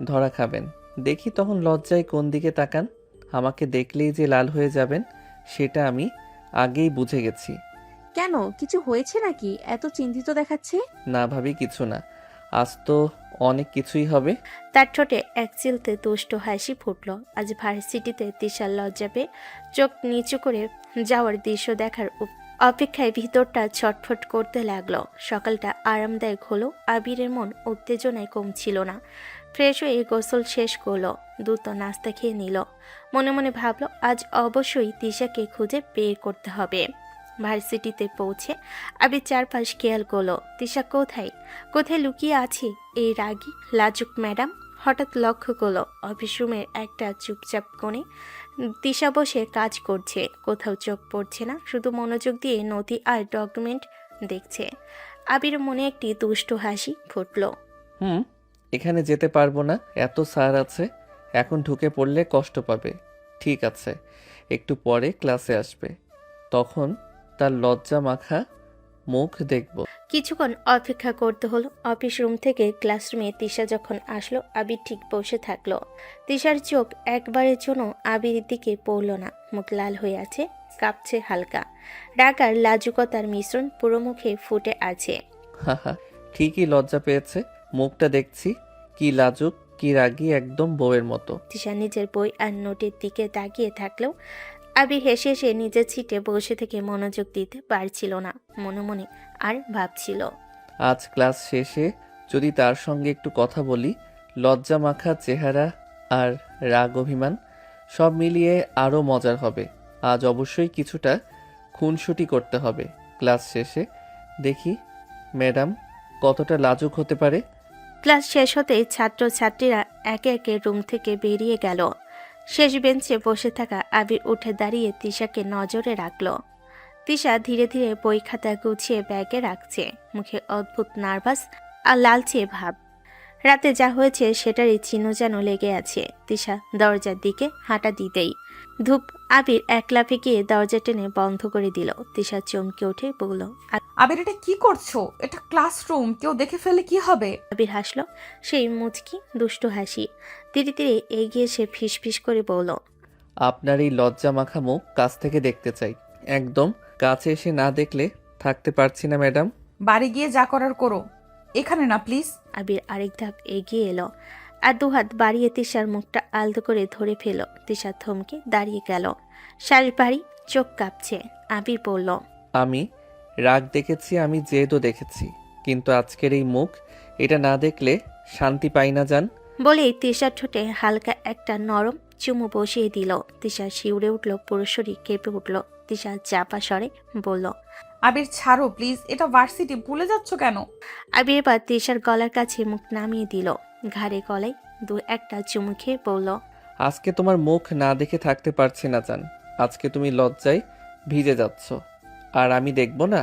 ধরা খাবেন। দেখি তখন লজ্জায় কোন দিকে তাকান। আমাকে দেখলেই যে লাল হয়ে যাবেন সেটা আমি আগেই বুঝে গেছি। কেন, কিছু হয়েছে নাকি এত চিন্তিত দেখাচ্ছে? না ভাবি, কিছু না। আজ তো অনেক কিছুই হবে। তার ঠোঁটে এক চিলতে দুষ্ট হাসি ফুটল। আজ ভার্সিটিতে তিশার লজ্জা পেয়ে চোখ নিচু করে যাওয়ার দৃশ্য দেখার অপেক্ষায় ভিতরটা ছটফট করতে লাগলো। সকালটা আরামদায়ক হলো, আবিরের মন উত্তেজনায় কমছিল না। ফ্রেশ হয়ে গোসল শেষ করলো, দ্রুত নাস্তা খেয়ে নিল। মনে মনে ভাবলো আজ অবশ্যই তিশাকে খুঁজে বের করতে হবে। ভার্সিটিতে পৌঁছে আবির চারপাশ খেয়াল করলো তিশা কোথায় লুকিয়ে আছে এই রাগী লাজুক ম্যাডাম। হঠাৎ লক্ষ্য করলো অফিস রুমের একটা চুপচাপ কোণে তিশা বসে কাজ করছে। কোথাও চোখ পড়ছে না, শুধু মনোযোগ দিয়ে নথি আর ডকুমেন্ট দেখছে। আবির মনে একটি দুষ্ট হাসি ফুটলো। এখানে যেতে পারবো না, এত স্যার আছে। এখন ঢুকে পড়লে কষ্ট পাবে। ঠিক আছে, একটু পরে ক্লাসে আসবে, তখন তার লজ্জা মাখা মুখ দেখব। কিছুক্ষণ অপেক্ষা করতে হলো। অফিস রুম থেকে ক্লাসরুমে তিশা যখন আসলো আবির ঠিক বসে থাকলো। তিশার চোখ একবারের জন্য আবিরের দিকে পড়ল না, মুখ লাল হয়ে আছে, কাঁপছে হালকা। রাগ আর লাজুকতার মিশ্রণ পুরো মুখে ফুটে আছে। হাহা, ঠিকই লজ্জা পেয়েছে। মুখটা দেখছি কি লাজুক, কি রাগী, একদম বউয়ের মতো। তিশা নিজের বই আর নোটের দিকে তাকিয়ে থাকলেও আবির হেসে হেসে নিজের সিটে বসে থেকে মনোযোগ দিতে পারছিল না। মনে মনে আর ভাবছিল, আজ ক্লাস শেষে যদি তার সঙ্গে একটু কথা বলি, লজ্জা মাখা চেহারা আর রাগ অভিমান সব মিলিয়ে আরও মজার হবে। আজ অবশ্যই কিছুটা খুনসুটি করতে হবে। ক্লাস শেষে দেখি ম্যাডাম কতটা লাজুক হতে পারে। ক্লাস শেষ হতেই ছাত্রছাত্রীরা একে একে রুম থেকে বেরিয়ে গেল। শেষ বেঞ্চে বসে থাকা আবির উঠে দাঁড়িয়ে তিশাকে নজরে রাখল। তিশা ধীরে ধীরে বই খাতা গুছিয়ে ব্যাগে রাখছে, মুখে অদ্ভুত নার্ভাস আর লালচে ভাব। রাতে যা হয়েছে সেটারই চিহ্ন যেন লেগে আছে। তিশা দরজার দিকে হাঁটা দিতেই ধূপ আবির এক লাফে গিয়ে দরজা টেনে বন্ধ করে দিল। তিশা চমকে উঠে বলল, আবির এটা কি করছো? এটা ক্লাসরুম, কেউ দেখে ফেলে কি হবে? আবির হাসলো, সেই মুচকি দুষ্ট হাসি। ধীরে ধীরে এগিয়ে সে ফিসফিস করে বলল, আপনার এই লজ্জা মাখা মুখ কাছ থেকে দেখতে চাই। একদম কাছে এসে না দেখলে থাকতে পারছি না ম্যাডাম। বাড়ি গিয়ে যা করার করো, এখানে না প্লিজ। আবির আরেক ধাপ এগিয়ে এলো আর দুহাত বাড়িয়ে তিশার মুখটা আলতো করে ধরে ফেল। তিশা থমকে দাঁড়িয়ে গেল, শ্বাস ভারী, চোখ কাঁপছে। আবির বলল, আমি রাগ দেখেছি, আমি জেদও দেখেছি, কিন্তু আজকের এই মুখ, এটা না দেখলে শান্তি পাই না জান। বলেই তিশার ঠোঁটে হালকা একটা নরম চুমু বসিয়ে দিল। তিশা শিউরে উঠল, পুরো শরীর কেঁপে উঠল। তিশা চাপা স্বরে বলল, আবির ছাড়ো প্লিজ, এটা ভার্সিটি, ভুলে যাচ্ছ কেন? আবির এবার তিশার গলার কাছে মুখ নামিয়ে দিল, ঘাড়ে গলায় দু একটা চুমু খেয়ে বলল, আজকে তোমার মুখ না দেখে থাকতে পারছি না জান। আজকে তুমি লজ্জায় ভিজে যাচ্ছ, আর আমি দেখব না।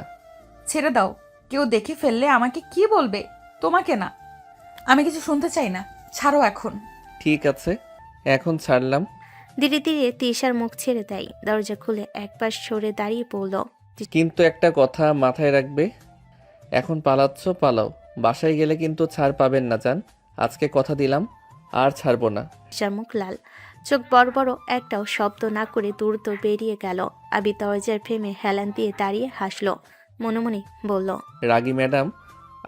ছেড়ে দাও, কেউ দেখে ফেললে আমাকে কি বলবে? তোমাকে না। আমি কিছু শুনতে চাই না, ছাড়ো এখন। ঠিক আছে, এখন ছাড়লাম। ধীরে ধীরে তিশার মুখ ছেড়ে দেয়। দরজা খুলে একবার সরে দাঁড়িয়ে পড়ল, কিন্তু একটা কথা মাথায় রাখবে, এখন পালাচ্ছ পালাও, বাসায় গেলে কিন্তু ছাড় পাবেন না জান। আজকে কথা দিলাম, আর ছাড়বো না। তিশার মুখ লাল, চোখ বড় বড়, একটাও শব্দ না করে দ্রুত বেরিয়ে গেল। আবির দরজার ফ্রেমে হেলান দিয়ে দাঁড়িয়ে হাসলো, মনে মনে বলল, রাগী ম্যাডাম,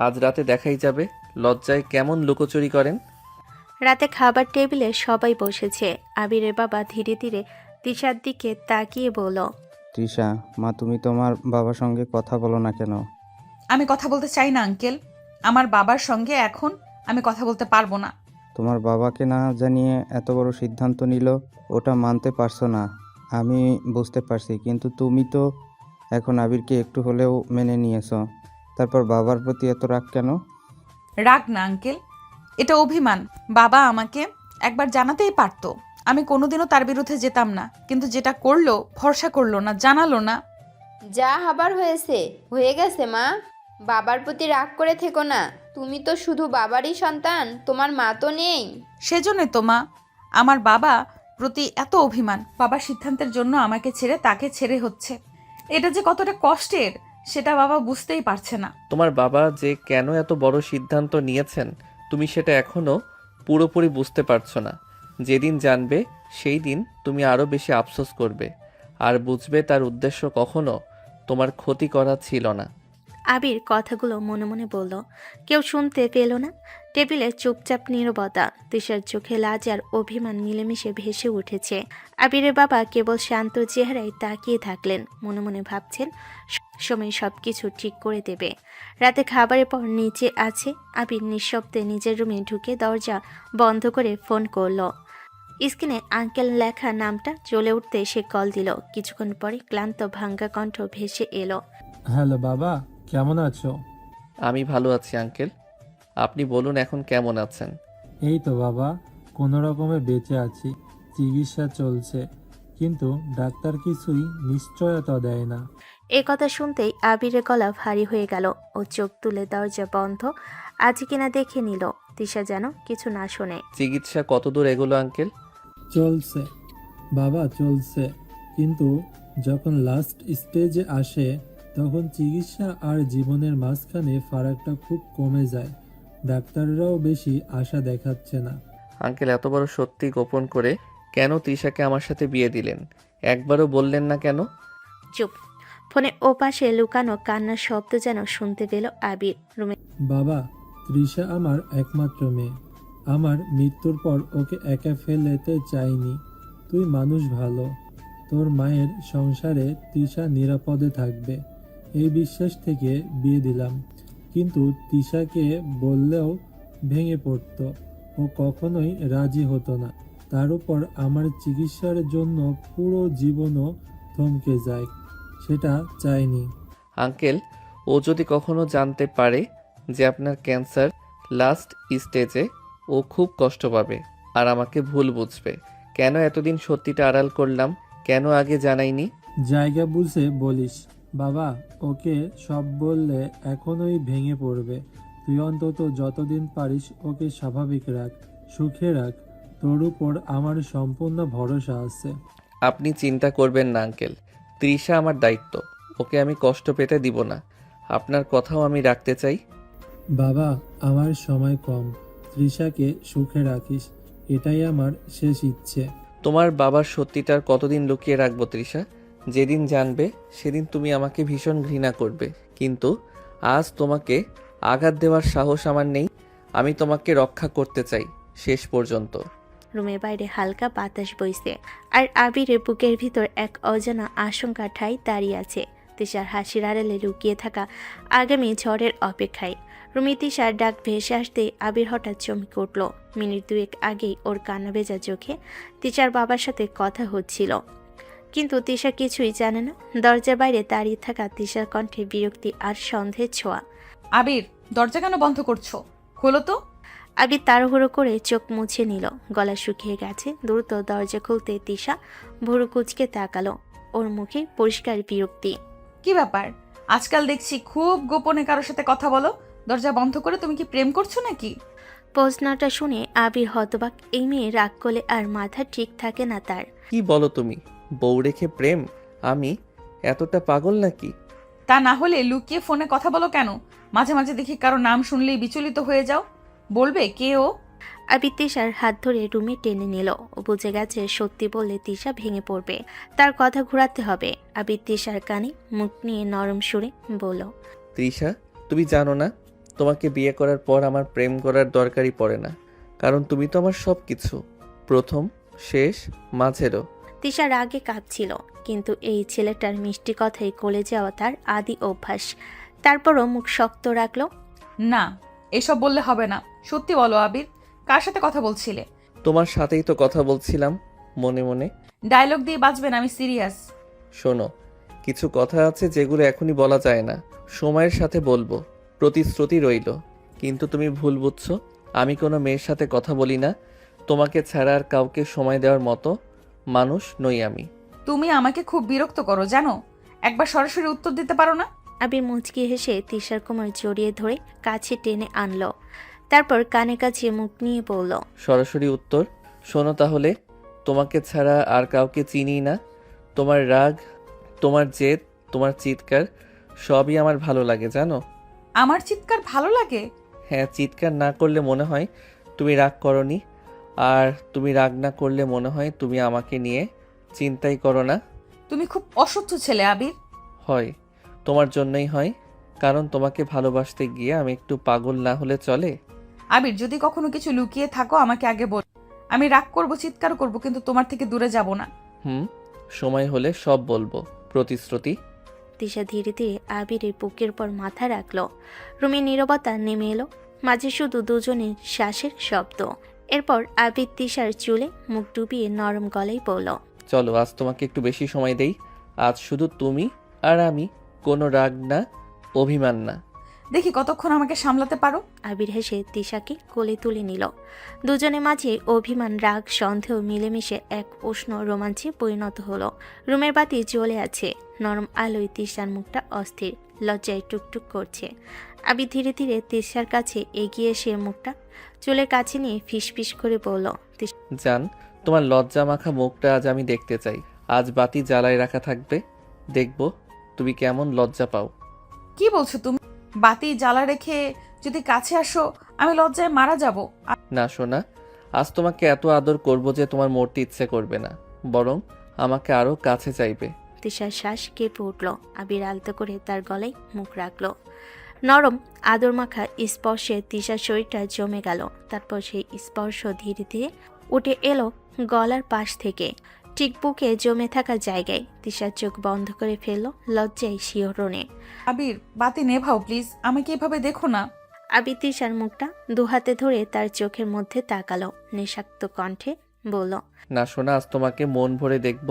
আজ রাতে দেখাই যাবে লজ্জায় কেমন লুকোচুরি করেন। রাতে খাবার টেবিলে সবাই বসেছে। আবিরের বাবা ধীরে ধীরে তিশার দিকে তাকিয়ে বলল, তৃষা, মা তুমি তোমার বাবার সঙ্গে কথা বলো না কেন? আমি কথা বলতে চাই না আঙ্কেল, আমার বাবার সঙ্গে এখন আমি কথা বলতে পারবো না। তোমার বাবাকে না জানিয়ে এত বড় সিদ্ধান্ত নিল, ওটা মানতে পারছো না, আমি বুঝতে পারছি, কিন্তু তুমি তো এখন আবিরকে একটু হলেও মেনে নিয়েছো, তারপর বাবার প্রতি এত রাগ কেন? রাগ না আঙ্কেল, এটা অভিমান। বাবা আমাকে একবার জানাতেই পারতো, আমি কোনোদিনও তার বিরুদ্ধে যেতাম না, কিন্তু যেটা করলো, ভরসা করলো না, জানালো না। যা হবার হয়ে গেছে মা। বাবার প্রতি রাগ করে থেকো না, তুমি তো শুধু বাবারই সন্তান, তোমার মা তো নেই। সেজন্যই তো মা, আমার বাবা প্রতি এত অভিমান। বাবার সিদ্ধান্তের জন্য আমাকে ছেড়ে তাকে ছেড়ে হচ্ছে। এটা যে কতটা কষ্টের সেটা বাবা বুঝতেই পারছে না। তোমার বাবা যে কেন এত বড় সিদ্ধান্ত নিয়েছেন তুমি সেটা এখনো পুরোপুরি বুঝতে পারছো না। যেদিন জানবে সেই দিন তুমি আরও বেশি আফসোস করবে আর বুঝবে তার উদ্দেশ্য কখনো তোমার ক্ষতি করা ছিল না। আবির কথাগুলো মনে মনে বলল, কেউ শুনতে পেল না। টেবিলে চুপচাপ নীরবতা, তিশার চোখে লাজ আর অভিমান মিলেমিশে ভেসে উঠেছে। আবিরের বাবা কেবল শান্ত চেহারায় তাকিয়ে থাকলেন, মনে মনে ভাবছেন সময় সবকিছু ঠিক করে দেবে। রাতে খাবারের পর নিচে আছে আবির নিঃশব্দে নিজের রুমে ঢুকে দরজা বন্ধ করে ফোন করলো। স্ক্রিনে আঙ্কেল লেখা নামটা জ্বলে উঠতে সে কল দিল। কিছুক্ষণ পরে ক্লান্ত ভাঙ্গা কণ্ঠ ভেসে এলো। হ্যালো বাবা, কেমন আছো? আমি ভালো আছি আঙ্কেল, আপনি বলুন এখন কেমন আছেন? এই তো বাবা, কোনো রকমে বেঁচে আছি। চিকিৎসা চলছে, কিন্তু ডাক্তার কিছুই নিশ্চয়তা দেয় না। এ কথা শুনতেই আবিরের গলা ভারী হয়ে গেল। ও চোখ তুলে দরজা বন্ধ আছে কিনা দেখে নিল। তিশা যেন কিছু না শোনে। চিকিৎসা কতদূর এগোলো আঙ্কেল? চলছে বাবা, চলছে, কিন্তু যখন লাস্ট স্টেজে আসে তখন চিকিৎসা আর জীবনের মাঝখানে ফারাকটা খুব কমে যায়। ডাক্তাররাও বেশি আশা দেখাচ্ছে না। আঙ্কেল এত বড় সত্যি গোপন করে কেন তৃষাকে আমার সাথে বিয়ে দিলেন? একবারও বললেন না কেন? চুপ। ফোনে ওপাশে লুকানো কান্নার শব্দ যেন শুনতে পেল আবির। রুমে বাবা, তৃষা আমার একমাত্র মেয়ে। আমার মৃত্যুর পর ওকে একা ফেলতে চাইনি। তুই মানুষ ভালো, তোর মায়ের সংসারে তৃষা নিরাপদে থাকবে এই বিশ্বাস থেকে বিয়ে দিলাম। কিন্তু তৃষাকে বললেও ভেঙে পড়তো, ও কখনোই রাজি হতো না। তার উপর আমার চিকিৎসার জন্য পুরো জীবনও থমকে যায়, সেটা চাইনি। আঙ্কেল, ও যদি কখনো জানতে পারে যে আপনার ক্যান্সার লাস্ট স্টেজে, ও খুব কষ্ট পাবে আর আমাকে ভুল বুঝবে। কেন এতদিন সত্যিটা আড়াল করলাম? কেন আগে জানাইনি? জায়গা বুঝে বলিস বাবা, ওকে সব বললে এখনোই ভেঙে পড়বে। তুই অন্তত যতদিন পারিস ওকে স্বাভাবিক রাখ, সুখে রাখ। তোর উপর আমার সম্পূর্ণ ভরসা আছে। আপনি চিন্তা করবেন না আঙ্কেল, তৃষা আমার দায়িত্ব, ওকে আমি কষ্ট পেতে দিব না। আপনার কথাও আমি রাখতে চাই। বাবা, আমার সময় কম, তৃষাকে সুখে রাখিস, এটাই আমার শেষ ইচ্ছে। তোমার বাবার সত্যিটার কতদিন লুকিয়ে রাখবো তৃষা? যেদিন জানবে সেদিন তুমি আমাকে ভীষণ ঘৃণা করবে, কিন্তু আজ তোমাকে আঘাত দেওয়ার সাহস আমার নেই। আমি তোমাকে রক্ষা করতে চাই শেষ পর্যন্ত। রুমের বাইরে হালকা বাতাস বইছে, আর আবিরের বুকের ভিতর এক অজানা আশঙ্কা ঠাই দাঁড়িয়ে আছে। তিশার হাসির আড়ালে লুকিয়ে থাকা আগামী ঝড়ের অপেক্ষায়। রুমে তিশার ডাক ভেসে আসতে আবির হঠাৎ চমকে উঠল। মিনিট দুয়েক আগেই ওর কান্না ভেজা চোখে তিশার বাবার সাথে কথা হচ্ছিল, কিন্তু তিশা কিছুই জানে না। দরজার বাইরে দাঁড়িয়ে থাকা তিশার কণ্ঠে বিরক্তি আর সন্দেহের ছোঁয়া। আবির, দরজা কেন বন্ধ করছো? খোলো তো। আবির তাড়াহুড়ো করে চোখ মুছে নিল, গলা শুকিয়ে গেছে। দ্রুত দরজা খুলতে তিশা ভুরু কুচকে তাকালো। ওর মুখে পরিষ্কার বিরক্তি। কি ব্যাপার? আজকাল দেখছি খুব গোপনে কারোর সাথে কথা বলো। দরজা বন্ধ করে তুমি কি প্রেম করছো নাকি? প্রশ্নটা শুনে আবির হতবাক। এই মেয়ে রাগ করলে আর মাথা ঠিক থাকে না তার। কি বলো তুমি? বউ রেখে প্রেম? আমি এতটা পাগল নাকি? তা না হলে লুকিয়ে ফোনে কথা বলো কেন? মাঝে মাঝে দেখি কারো নাম শুনলেই বিচলিত হয়ে যাও। বলবে কে ও? আবির তিশার হাত ধরে রুমে টেনে নিল। ও বুঝে গেছে সত্যি বললে তিশা ভেঙে পড়বে, তার কথা ঘোরাতে হবে। আবির তিশার কানে মুখ নিয়ে নরম সুরে বলল, তৃষা, তুমি জানো না তোমাকে বিয়ে করার পর আমার প্রেম করার দরকারই পড়ে না, কারণ তুমি তো আমার সব কিছু, প্রথম, শেষ, মাঝেরও। তিশা রাগে কাঁপছিল, কিন্তু এই ছেলেটার মিষ্টি কথায় গলে যাওয়া তার আদি অভ্যাস। তারপরও মুখ শক্ত রাখলো। না, এসব বললে হবে না। সত্যি বলো আবির, কার সাথে কথা বলছিলে? তোমার সাথেই তো কথা বলছিলাম মনে মনে। ডায়লগ দিয়ে বাঁচবেন, আমি সিরিয়াস। শোনো, কিছু কথা আছে যেগুলো এখনই বলা যায় না, সময়ের সাথে বলবো, প্রতিশ্রুতি রইল। কিন্তু তুমি ভুল বুঝছো, আমি কোনো মেয়ের সাথে কথা বলি না। তোমাকে ছাড়া আর কাউকে সময় দেওয়ার মতো মানুষ নই আমি। তুমি আমাকে খুব বিরক্ত করো জানো। একবার সরাসরি উত্তর দিতে পারো না? আবির মুচকি হেসে তিশার কোমর জড়িয়ে ধরে কাছে টেনে আনলো। তারপর কানে কাছে মুখ নিয়ে বলল, সরাসরি উত্তর। শোনো তাহলে, তোমাকে ছাড়া আর কাউকে চিনি না। তোমার রাগ, তোমার জেদ, তোমার চিৎকার সবই আমার ভালো লাগে জানো। আমার চিৎকার ভালো লাগে? হ্যাঁ, চিৎকার না করলে মনে হয় তুমি রাগ করনি, আর তুমি রাগ না করলে মনে হয় তুমি আমাকে নিয়ে চিন্তাই করো না। তুমি খুব অসহ্য ছেলে আবির। হয়, তোমার জন্যই হয়, কারণ তোমাকে ভালোবাসতে গিয়ে আমি একটু পাগল না হলে চলে। আবির, যদি কখনো কিছু লুকিয়ে থাকো আমাকে আগে বল। আমি রাগ করব, চিৎকার করব, কিন্তু তোমার থেকে দূরে যাব না। সময় হলে সব বলবো, প্রতিশ্রুতি। তিশা ধীরে ধীরে আবিরের বুকের উপর মাথা রাখলো। রুমে নীরবতা নেমে এলো, মাঝে শুধু দুজনের শ্বাসের শব্দ। এরপর আবির তিশার চুলে মুখ ডুবিয়ে নরম গলায় বলল, চলো আজ তোমাকে একটু বেশি সময় দেই। আজ শুধু তুমি আর আমি, কোনো রাগ না, অভিমান না। দেখি কতক্ষণ আমাকে সামলাতে পারো। আবির হেসে তিশাকে কোলে তুলে নিল। দুজনের মাঝে অভিমান, রাগ, সন্দেহ মিলেমিশে এক উষ্ণ রোমাঞ্চে পরিণত হলো। রুমের বাতি জ্বলে আছে, নরম আলোয় তিশার মুখটা অস্থির, লজ্জায় টুকটুক করছে। আবির ধীরে ধীরে তিশার কাছে এগিয়ে এসে মুখটা চুলের কাছে নিয়ে ফিসফিস করে বলল, জান, তোমার লজ্জা মাখা মুখটা আজ আমি দেখতে চাই। আজ বাতি জ্বালায় রাখা থাকবে, দেখব তুমি কেমন লজ্জা পাও। কি বলছো তুমি? বাতি জ্বালা রেখে যদি কাছে আসো আমি লজ্জায় মারা যাব। না সোনা, আজ তোমাকে এত আদর করব যে তোমার মরতে ইচ্ছে করবে না, বরং আমাকে আরো কাছে চাইবে। তিশার শ্বাস কেঁপে উঠল। আবির আলতো করে তার গলায় মুখ রাখলো। নরম আদর মাখা স্পর্শে তিশার শরীরটা জমে গেল। তারপর সেই স্পর্শ ধীরে ধীরে উঠে এলো গলার পাশ থেকে, ঠিক বুকে জমে থাকা জায়গায়। তিশার চোখ বন্ধ করে ফেললো লজ্জায় শিহরণে। আবির, বাতি নেভাও প্লিজ, আমাকে এভাবে দেখো না। আবির তিশার মুখটা দুহাতে ধরে তার চোখের মধ্যে তাকালো, নেশাক্ত কণ্ঠে বলল, না সোনা, আজ তোমাকে মন ভরে দেখব।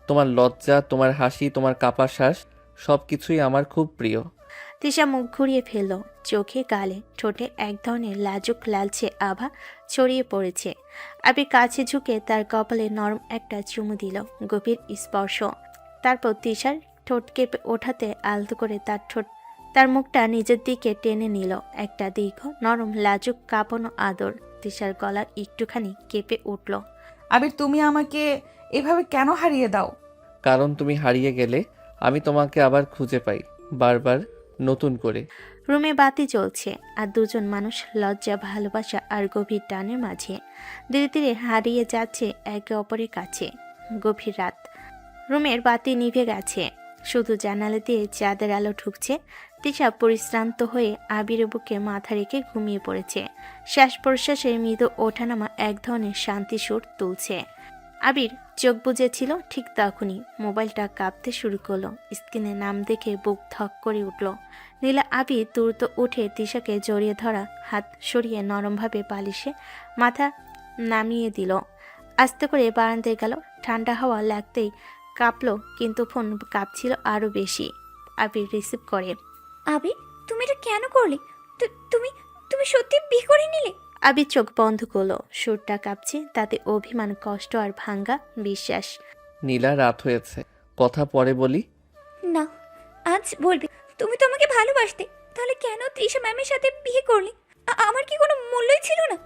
তোমার লজ্জা, তোমার হাসি, তোমার কাপা শ্বাস সবকিছুই আমার খুব প্রিয়। তিশা মুখ ঘুরিয়ে ফেলল, চোখে গালে ঠোঁটে এক ধরনের লাজুক লালচে আভা ছড়িয়ে পড়েছে। আবির কাছে ঝুঁকে তার কপালে নরম একটা চুমু দিল, গভীর স্পর্শ। তারপর তিশার ঠোঁট কেঁপে ওঠাতে আলতো করে তার মুখটা নিজের দিকে টেনে নিল। একটা দীর্ঘ নরম লাজুক কাঁপানো আদর। তিশার গলা একটুখানি কেঁপে উঠল। আবির, তুমি আমাকে এভাবে কেন হারিয়ে দাও? কারণ তুমি হারিয়ে গেলে আমি তোমাকে আবার খুঁজে পাই, বারবার নতুন করে। রুমে বাতি জ্বলছে, আর দুজন মানুষ লজ্জা, ভালোবাসা আর গভীর টানের মাঝে ধীরে ধীরে হারিয়ে যাচ্ছে একে অপরের কাছে। গভীর রাত, রুমের বাতি নিভে গেছে, শুধু জানালা দিয়ে চাঁদের আলো ঢুকছে। তিশা পরিশ্রান্ত হয়ে আবিরের বুকে মাথা রেখে ঘুমিয়ে পড়েছে। শ্বাস প্রশ্বাসের মৃদু ওঠানামা এক ধরনের শান্তি সুর তুলছে। আবির চোখ বুজেছিল, ঠিক তখনই মোবাইলটা কাঁপতে শুরু করলো। স্ক্রিনে নাম দেখে বুক ধক করে উঠল। নীলা। আবির দ্রুত উঠে তিশাকে জড়িয়ে ধরা হাত সরিয়ে নরমভাবে বালিশে মাথা নামিয়ে দিল। আস্তে করে বারান্দায় গেল। ঠান্ডা হাওয়া লাগতেই কাঁপলো, কিন্তু ফোন কাঁপছিল আরও বেশি। আবির রিসিভ করে। আবির, তুমি এটা কেন করলে? তুমি তুমি সত্যি বিয়ে করে নিলে? আবির চোখ বন্ধ করলো, সুরটা কাঁপছে, তাতে অভিমান, কষ্ট আর ভাঙ্গা বিশ্বাস। নীলা, রাত হয়েছে, কথা পরে বলি। না, আজ বলবি। তুমি তো আমাকে ভালোবাসতে, তাহলে কেন তৃষা ম্যামের সাথে বিয়ে করলে? আমার কি কোনো মূল্যই ছিল না?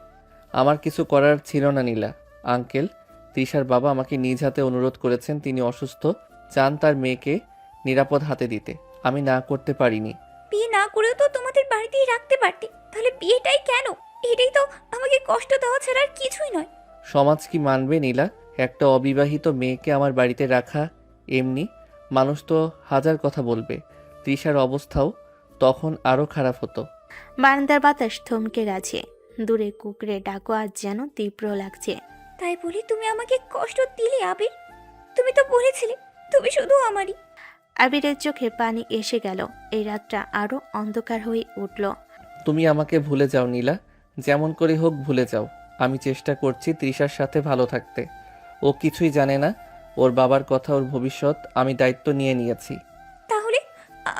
আমার কিছু করার ছিল না নীলা। আঙ্কেল, তৃষার বাবা আমাকে নিজ হাতে অনুরোধ করেছেন, তিনি অসুস্থ, চান তার মেয়েকে নিরাপদ হাতে দিতে। আমি না করতে পারিনি। বিয়ে না করেও তো তোমাদের বাড়িতেই রাখতে পারতে, তাহলে বিয়েটাই কেন? এটাই তো আমাকে কষ্ট দেওয়া ছাড়া আর কিছুই নয়। সমাজ কি মানবে নীলা? একটা অবিবাহিত মেয়েকে আমার বাড়িতে রাখা? এমনি মানুষ তো হাজার কথা বলবে। তৃষার অবস্থাও তখন আরো খারাপ হতো। বারান্দার বাতাস থমকে গেছে, দূরে কুকুরে ডাকো আজ যেন তীব্র লাগছে। তাই বলি তুমি আমাকে কষ্ট দিলে আবির? তুমি তো বলেছিলে তুমি শুধু আমারই। আবিরের চোখে পানি এসে গেল। এই রাতটা আরো অন্ধকার হয়ে উঠল। তুমি আমাকে ভুলে যাও নীলা, যেমন করে হোক ভুলে যাও। আমি চেষ্টা করছি তৃষার সাথে ভালো থাকতে। ও কিছুই জানে না, ওর বাবার কথা, ওর ভবিষ্যৎ আমি দায়িত্ব নিয়ে নিয়েছি। তাহলে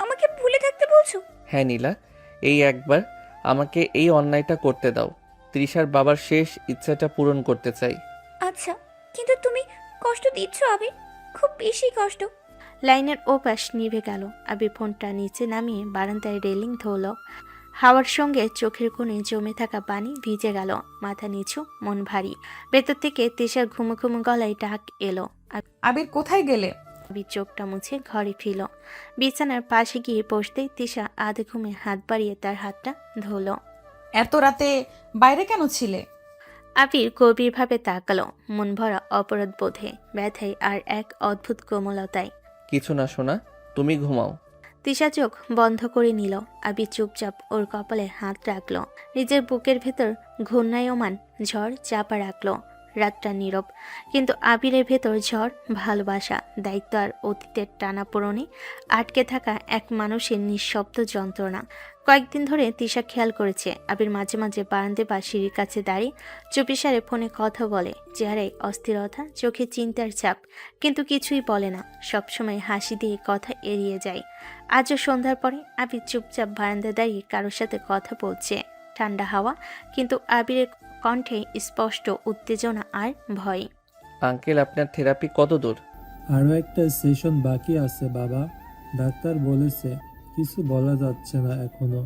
আমাকে ভুলে থাকতে বলছো? হ্যাঁ নীলা, এই একবার আমাকে এই অন্যায়টা করতে দাও। তৃষার বাবার শেষ ইচ্ছাটা পূরণ করতে চাই। আচ্ছা, কিন্তু তুমি কষ্ট দিচ্ছ আবির, খুব বেশি কষ্ট। লাইনের ওপাশ নিভে গেল। আবির ফোনটা নিচে নামিয়ে বারান্দায় রেলিং ধরল। হাওয়ার সঙ্গে চোখের কোণে জমে থাকা পানি ভিজে গেল। মাথা নিচু, মন ভারী। ভেতর থেকে তিশার ঘুমো ঘুমো গলায় ডাক এলো। আবির কোথায় গেলে? আবির চোখটা মুছে ঘরে ফিরল। বিছানার পাশে গিয়ে বসতেই তিশা আধে ঘুমে হাত বাড়িয়ে তার হাতটা ধরল। এত রাতে বাইরে কেন ছিলে? আবির গভীরভাবে তাকালো, মন ভরা অপরাধ বোধে, ব্যথায় আর এক অদ্ভুত কোমলতায়। কিছু না শোনা, তুমি ঘুমাও। তিশা চোখ বন্ধ করে নিল। আবির চুপচাপ ওর কপালে হাত রাখলো। নিজের বুকের ভেতর ঘূর্ণায়মান ঝড় চাপা রাখলো। রাতটা নীরব, কিন্তু আবিরের ভেতর ঝড় ভালোবাসা, দায়িত্ব আর অতীতের টানাপোড়েনে আটকে থাকা এক মানুষের নিঃশব্দ যন্ত্রণা। কয়েকদিন ধরে তিশা খেয়াল করেছে আবির মাঝে মাঝে বারান্দে বা সিঁড়ির কাছে দাঁড়িয়ে চুপিসারে ফোনে কথা বলে। চেহারায় অস্থিরতা, চোখে চিন্তার চাপ, কিন্তু কিছুই বলে না। সবসময় হাসি দিয়ে কথা এড়িয়ে যায়। আজও সন্ধ্যার পরে আবির চুপচাপ বারান্দায় দাঁড়িয়ে কারোর সাথে কথা বলছে। ঠান্ডা হাওয়া, কিন্তু আবিরের কণ্ঠে স্পষ্ট উত্তেজনা আর ভয়। আঙ্কেল, আপনার থেরাপি কত দূর? আরও একটা সেশন বাকি আছে বাবা। ডাক্তার বলেছে কিছু বলা যাচ্ছে না এখনো,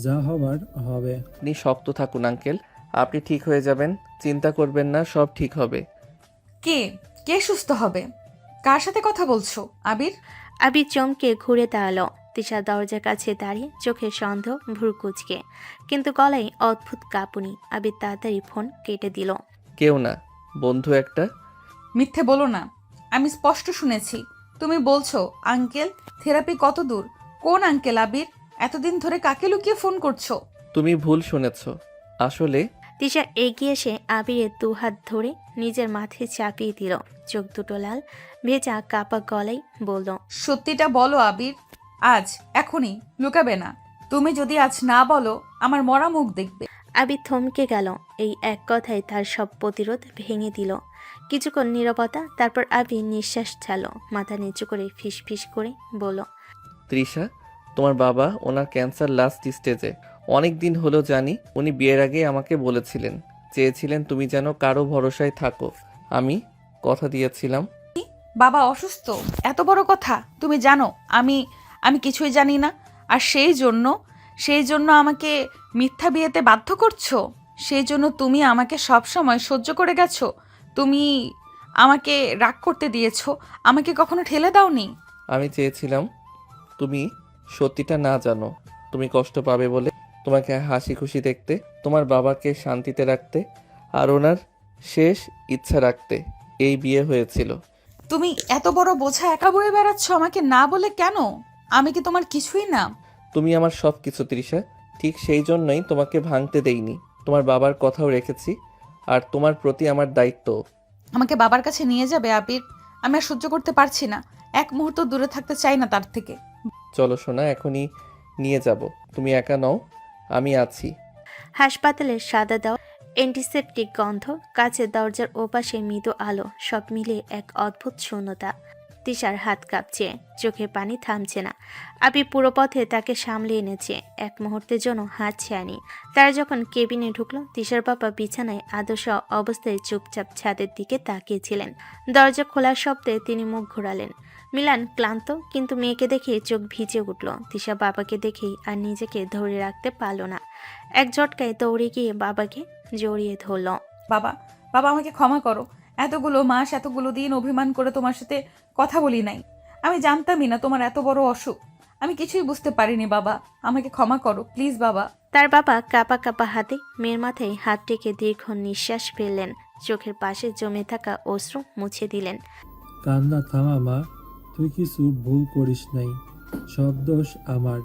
যা হবার হবে। আপনি শক্ত থাকুন আঙ্কেল, আপনি ঠিক হয়ে যাবেন, চিন্তা করবেন না, সব ঠিক হবে। কে কে সুস্থ হবে? কার সাথে কথা বলছো আবির? আবির চমকে ঘুরে দাঁড়ালো। তিশা দরজার কাছে দাঁড়িয়ে, চোখে সন্দেহ, ভ্রু কুচকে, কিন্তু গলায় অদ্ভুত কাঁপুনি। আবির তাড়াতাড়ি ফোন কেটে দিল। কেউ না, বন্ধু একটা। মিথ্যে বলো না, আমি স্পষ্ট শুনেছি তুমি বলছো আঙ্কেল। থেরাপি কত দূর? কোন আঙ্কেল আবির? এতদিন ধরে কাকে লুকিয়ে ফোন করছো? তুমি ভুল শুনেছ। আসলে তিশা এগিয়ে এসে আবিরের দুহাত ধরে নিজের মাথায় চাপিয়ে দিল। চোখ দুটো লাল, ভেজা কাপা গলায় বলল, সত্যিটা বলো আবির, আজ, এখনই, লুকাবে না। তুমি যদি আজ না বলো আমার মরা মুখ দেখবে। আবির থমকে গেল। এই এক কথায় তার সব প্রতিরোধ ভেঙে দিল। কিছুক্ষণ নীরবতা, তারপর আবির নিঃশ্বাস ছাড়ল, মাথা নিচু করে ফিস ফিস করে বলল, তৃষা, তোমার বাবা ওনার ক্যান্সার লাস্ট স্টেজে। অনেক দিন হলো জানি। উনি বিয়ের আগে আমাকে বলেছিলেন, চেয়েছিলেন তুমি যেন কারো ভরসায় থাকো। আমি কথা দিয়েছিলাম। বাবা অসুস্থ? এত বড় কথা তুমি জানো? আমি আমি কিছুই জানি না। আর সেই জন্য আমাকে মিথ্যা বিয়েতে বাধ্য করছো? সেই জন্য তুমি আমাকে সব সময় সহ্য করে গেছো? তুমি আমাকে রাগ করতে দিয়েছো, আমাকে কখনো ঠেলে দাওনি। আমি চেয়েছিলাম তুমি সত্যিটা না জানো। তুমি কষ্ট পাবে বলে, তোমাকে হাসি খুশি দেখতে, তোমার বাবাকে শান্তিতে রাখতে, আর ওনার শেষ ইচ্ছা রাখতে এই বিয়ে হয়েছিল। তুমি এত বড় বোঝা একা বয়ে বেড়াচ্ছ আমাকে না বলে কেন? আমি কি তোমার কিছুই না? তুমি আমার সব কিছু তৃষা। ঠিক সেই জন্যই তোমাকে ভাঙতে দেইনি। তোমার বাবার কথাও রেখেছি, আর তোমার প্রতি আমার দায়িত্ব। আমাকে বাবার কাছে নিয়ে যাবে আবির? আমি আর সহ্য করতে পারছি না, এক মুহূর্ত দূরে থাকতে চাই না তার থেকে। চলো সোনা, এখনই নিয়ে যাব। তুমি একা নও, আমি আছি। হাসপাতালের সাদা দেওয়া, অ্যান্টিসেপটিক গন্ধ, কাচের দরজার ওপাশে মৃদু আলো, সব মিলিয়ে এক অদ্ভুত শূন্যতা। তিশার হাত কাঁপছে, চোখে পানি থামছে না। আবি পুরো পথে তাকে সামলে এনেছে, এক মুহূর্তের জন্য হাত ছায়ানি। তারা যখন কেবিনে ঢুকলো, তিশার বাবা বিছানায় আদর্শ অবস্থায় চুপচাপ ছাদের দিকে তাকিয়েছিলেন। দরজা খোলার শব্দে তিনি মুখ ঘোরালেন। মিলান ক্লান্ত, কিন্তু মেয়েকে দেখে চোখ ভিজে উঠল। তিশা বাবাকে দেখেই আর নিজেকে ধরে রাখতে পারল না। এক ঝটকায় দৌড়ে গিয়ে বাবাকে জড়িয়ে ধরল। বাবা, বাবা আমাকে ক্ষমা করো। এতগুলো মাস, এতগুলো দিন অভিমান করে তোমার সাথে কথা বলি নাই। আমি জানতামই না তোমার এত বড় অসুখ। আমি কিছুই বুঝতে পারিনি বাবা, আমাকে ক্ষমা করো প্লিজ বাবা। তার বাবা কাঁপা কাঁপা হাতে মেয়ের মাথায় হাত রেখে দীর্ঘ নিঃশ্বাস ফেললেন। চোখের পাশে জমে থাকা অশ্রু মুছে দিলেন। কান্না থামা মা, তুই কিছু ভুল করিস নাই, সব দোষ আমার।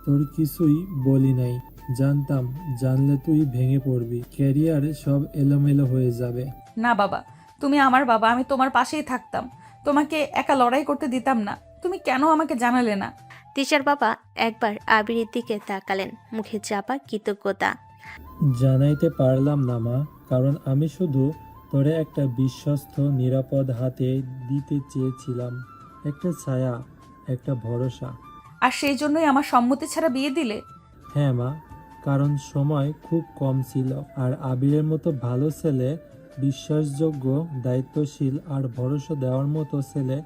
তোর কিছুই বলি নাই, জানতাম, জানলে তুই ভেঙে পড়বি, ক্যারিয়ার সব এলোমেলো হয়ে যাবে। না বাবা, তুমি আমার বাবা, আমি তোমার পাশেই থাকতাম, তোমাকে একা লড়াই করতে দিতাম না। তুমি কেন আমাকে জানালে না? তিশার বাবা একবার আবিরের দিকে তাকালেন, মুখে চাপা কৃতজ্ঞতা। জানাইতে পারলাম না মা, কারণ আমি শুধু তোরে একটা বিশ্বস্ত নিরাপদ হাতে দিতে চেয়েছিলাম, একটা ছায়া, একটা ভরসা। আর সেই জন্যই আমার সম্মতি ছাড়া বিয়ে দিলে? হ্যাঁ মা, কারণ সময় খুব কম ছিল, আর আবিরের মতো ভালো ছেলে, বিশ্বাসযোগ্য, দায়িত্বশীল আর ভরসা দেওয়ার মতো ছেলে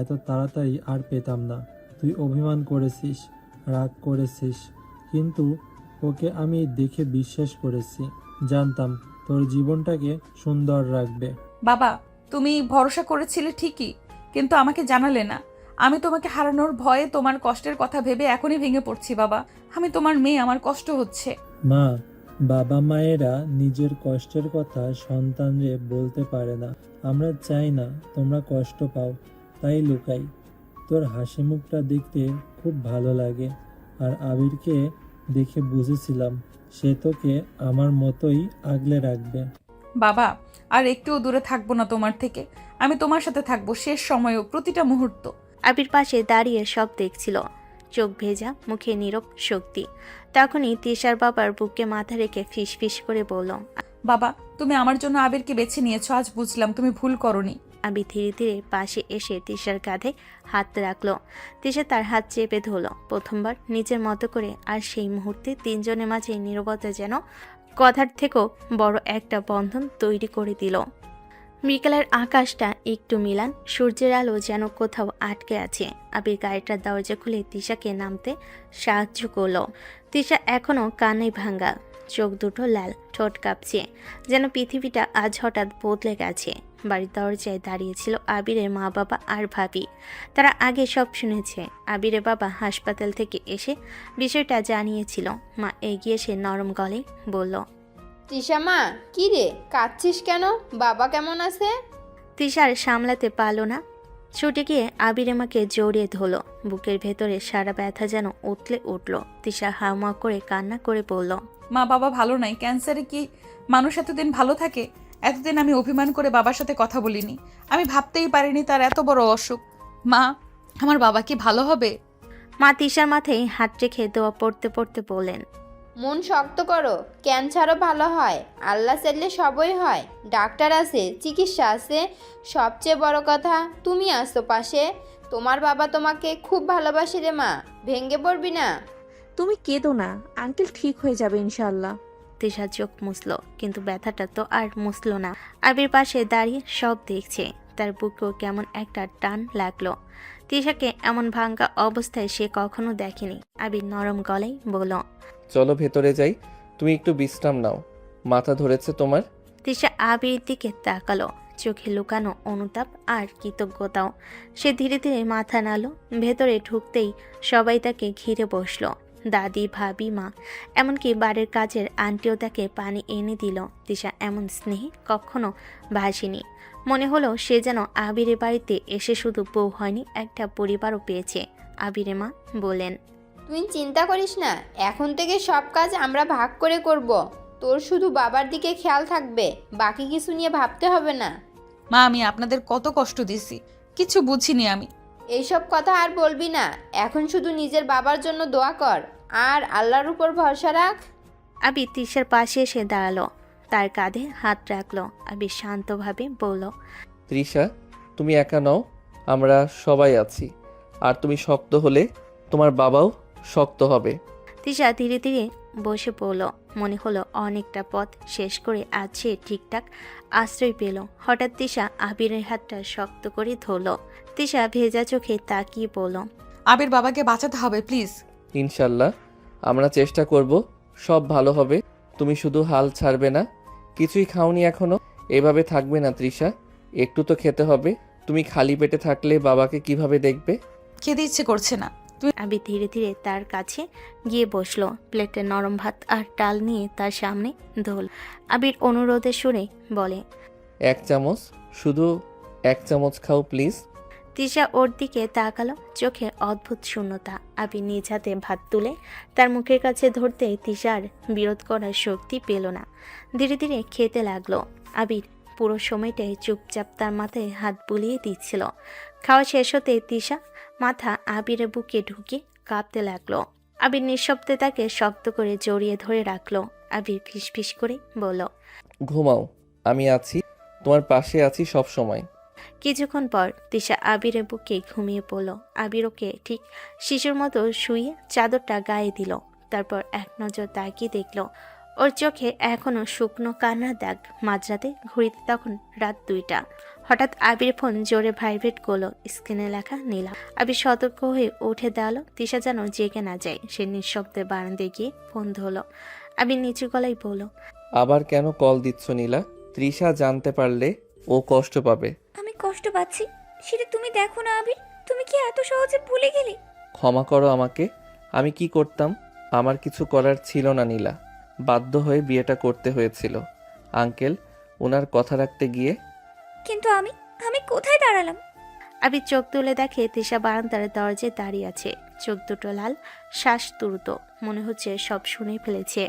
এত তাড়াতাড়ি আর পেতাম না। তুই অভিমান করেছিস, রাগ করেছিস, কিন্তু ওকে আমি দেখে বিশ্বাস করেছি। জানতাম তোর জীবনটাকে সুন্দর রাখবে। বাবা, তুমি ভরসা করেছিলে ঠিকই, কিন্তু আমাকে জানালে না। আমি তোমাকে হারানোর ভয়ে তোমার কষ্টের কথা ভেবে এখনই ভেঙে পড়ছি বাবা। আমি তোমার মেয়ে, আমার কষ্ট হচ্ছে। মা, বাবা মায়েরা নিজের কষ্টের কথা সন্তানরে বলতে পারে না। আমরা চাই না তোমরা কষ্ট পাও, তাই লুকাই। তোর হাসি মুখটা দেখতে খুব ভালো লাগে, আর আবিরকে দেখে বুঝেছিলাম সে তোকে আমার মতোই আগলে রাখবে। বাবা, আর একটুও দূরে থাকবো না তোমার থেকে। আমি তোমার সাথে থাকবো শেষ সময়ও, প্রতিটা মুহূর্ত। আবির পাশে দাঁড়িয়ে সব দেখছিল, চোখ ভেজা, মুখে নীরব শক্তি। তখনই তিশার বাবার বুকে মাথা রেখে ফিস ফিস করে বলল, বাবা, তুমি আমার জন্য আবিরকে বেছে নিয়েছো, আজ বুঝলাম তুমি ভুল করনি। আবির ধীরে ধীরে পাশে এসে তিশার কাঁধে হাত রাখলো। তিশা তার হাত চেপে ধরল প্রথমবার নিজের মতো করে, আর সেই মুহূর্তে তিনজনের মাঝে নীরবতা যেন কথার থেকেও বড় একটা বন্ধন তৈরি করে দিল। বিকেলের আকাশটা একটু মিলান, সূর্যের আলো যেন কোথাও আটকে আছে। আবির গাড়িটার দরজা খুলে তিশাকে নামতে সাহায্য করলো। তিশা এখনো কান্নায় ভাঙ্গা, চোখ দুটো লাল, ঠোঁট কাঁপছে, যেন পৃথিবীটা আজ হঠাৎ বদলে গেছে। বাড়ির দরজায় দাঁড়িয়েছিল আবিরের মা বাবা আর ভাবি। তারা আগে সব শুনেছে। আবিরের বাবা হাসপাতাল থেকে এসে বিষয়টা জানিয়েছিল। মা এগিয়ে এসে নরম গলায় বলল, তৃষা মা, কি রে কাঁদছিস কেন? বাবা কেমন আছে? তিশার সামলাতে পারল না, ছুটে গিয়ে আবিরের মাকে জড়িয়ে ধরল। বুকের ভেতরে সারা ব্যথা যেন উতলে উঠল। তিশা হাউমাউ করে কান্না করে বলল, মা, বাবা ভালো নাই। ক্যান্সারে কি মানুষ এতদিন ভালো থাকে? এতদিন আমি অভিমান করে বাবার সাথে কথা বলিনি। আমি ভাবতেই পারিনি তার এত বড় অসুখ। মা, আমার বাবা কি ভালো হবে? মা তিশার মাথায় হাত রেখে দোয়া পড়তে পড়তে বললেন, মন শক্ত করো, ক্যান্সারও ভালো হয়। আল্লাহ চাইলে সবই হয়। ডাক্তার আছে, চিকিৎসা আছে, সবচেয়ে বড় কথা তুমি আসো পাশে। তোমার বাবা তোমাকে খুব ভালোবাসে রে মা, ভেঙে পড়বি না। তুমি কেঁদো না, আঙ্কেল ঠিক হয়ে যাবে ইনশাল্লাহ। তিশা চোখ মুছল, কিন্তু ব্যথাটা তো আর মুছল না। আবির পাশে দাঁড়িয়ে সব দেখছে, তার বুকেও কেমন একটা টান লাগলো। তিশাকে এমন ভাঙ্গা অবস্থায় সে কখনো দেখেনি। আবির নরম গলায় বলল, চলো ভেতরে যাই, তুমি একটু বিশ্রাম নাও। মাথা ধরেছে তোমার? তিশা আবির দিকে তাকালো, চোখে লুকানো অনুতাপ আর কৃতজ্ঞতাও। সে ধীরে ধীরে মাথা নাড়ল। ভেতরে ঢুকতেই সবাই তাকে ঘিরে বসলো। দাদি, ভাবি, মা, এমনকি বাড়ির কাজের আন্টিও তাকে পানি এনে দিল। তিশা এমন স্নেহে কখনো ভাসেনি। মনে হলো সে যেন আবিরের বাড়িতে এসে শুধু বউ হয়নি, একটা পরিবারও পেয়েছে। আবিরের মা বলেন, তুই চিন্তা করিস না, এখন থেকে সব কাজ আমরা ভাগ করে করব। তোর শুধু বাবার দিকে খেয়াল থাকবে, বাকি কিছু নিয়ে ভাবতে হবে না। মা, আমি আপনাদের কত কষ্ট দিছি, কিছু বুঝিনি আমি। এইসব কথা আর বলবি না, এখন শুধু নিজের বাবার জন্য দোয়া কর আর আল্লাহর উপর ভরসা রাখ। আবির তিশার পাশে এসে দাঁড়ালো, তার কাঁধে হাত রাখলো। আবির শান্তভাবে বলল, তৃষা, তুমি একা নও, আমরা সবাই আছি। আর তুমি শক্ত হলে তোমার বাবাও শক্ত হবে। তিশা ধীরে ধীরে বসে পড়ল। মনে হলো অনেকটা পথ শেষ করে আজ সে ঠিকঠাক আশ্রয় পেল। হঠাৎ তিশা আবিরের হাতটা শক্ত করে ধরল। তিশা ভেজা চোখে তাকিয়ে বলল, আবির বাবাকে বাঁচাতে হবে প্লিজ। ইনশাল্লাহ আমরা চেষ্টা করব, সব ভালো হবে। তুমি শুধু হাল ছাড়বে না। কিছুই খাওনি এখনো? এভাবে থাকবে না তৃষা, একটু তো খেতে হবে। তুমি খালি পেটে থাকলে বাবাকে কিভাবে দেখবে? খেতে ইচ্ছে করছে না। আবির ধীরে ধীরে তার কাছে গিয়ে বসলো। প্লেটে নরম ভাত আর ডাল নিয়ে তার সামনে ধরল। আবির অনুরোধে সুরে বলে, 1 চামচ, শুধু 1 চামচ খাও প্লিজ। তিশা ওর দিকে তাকালো, চোখে অদ্ভুত শূন্যতা। আবির নিজ হাতে ভাত তুলে তার মুখের কাছে ধরতে তিশার বিরোধ করার শক্তি পেল না। ধীরে ধীরে খেতে লাগলো। আবির পুরো সময়টাই চুপচাপ তার মাথায় হাত বুলিয়ে দিচ্ছিল। খাওয়া শেষ হতে তিশা মাথা আবিরের বুকে ঢুকে কাঁপতে লাগলো। আবির নিঃশব্দে তাকে শক্ত করে জড়িয়ে ধরে রাখলো। আবির ফিসফিস করে বলল, ঘুমাও, আমি আছি, তোমার পাশে আছি সব সময়। কিছুক্ষণ পর তিশা আবিরের বুকে ঘুমিয়ে পড়ল। আবির ওকে ঠিক শিশুর মতো শুয়ে চাদরটা গায়ে দিল। তারপর এক নজর তাকিয়ে দেখল ওর চোখে এখনো শুকনো কান্নার দাগ। মাঝরাতে ঘড়িতে তখন রাত 2টা। হঠাৎ আবির ফোন জোরে ভাইব্রেট করলো। স্ক্রিনে লেখা নীলা। আবির সতর্ক হয়ে উঠে দাঁড়ালো। তিশা যেন জেগে না যায়। সে নিঃশব্দে বারান্দায় গিয়ে ফোন ধরলো। আবির নিচু গলায় বলল, আবার কেন কল দিচ্ছ নীলা? তৃষা জানতে পারলে ও কষ্ট পাবে। আমি কষ্ট পাচ্ছি সেটা তুমি দেখো না আবির। তুমি কি এত সহজে ভুলে গেলে? ক্ষমা করো আমাকে। আমি কি করতাম? আমার কিছু করার ছিল না নীলা। বাধ্য হয়ে বিয়েটা করতে হয়েছিল। আঙ্কেল ওনার কথা রাখতে গিয়ে। কিন্তু আমি আমি কোথায় দাঁড়ালাম? আবির চোখ তুলে দেখে তিশা বারান্দার দরজায় দাঁড়িয়ে আছে। চোখ দুটো লাল, শ্বাস দ্রুত, মনে হচ্ছে সব শুনে ফেলেছে।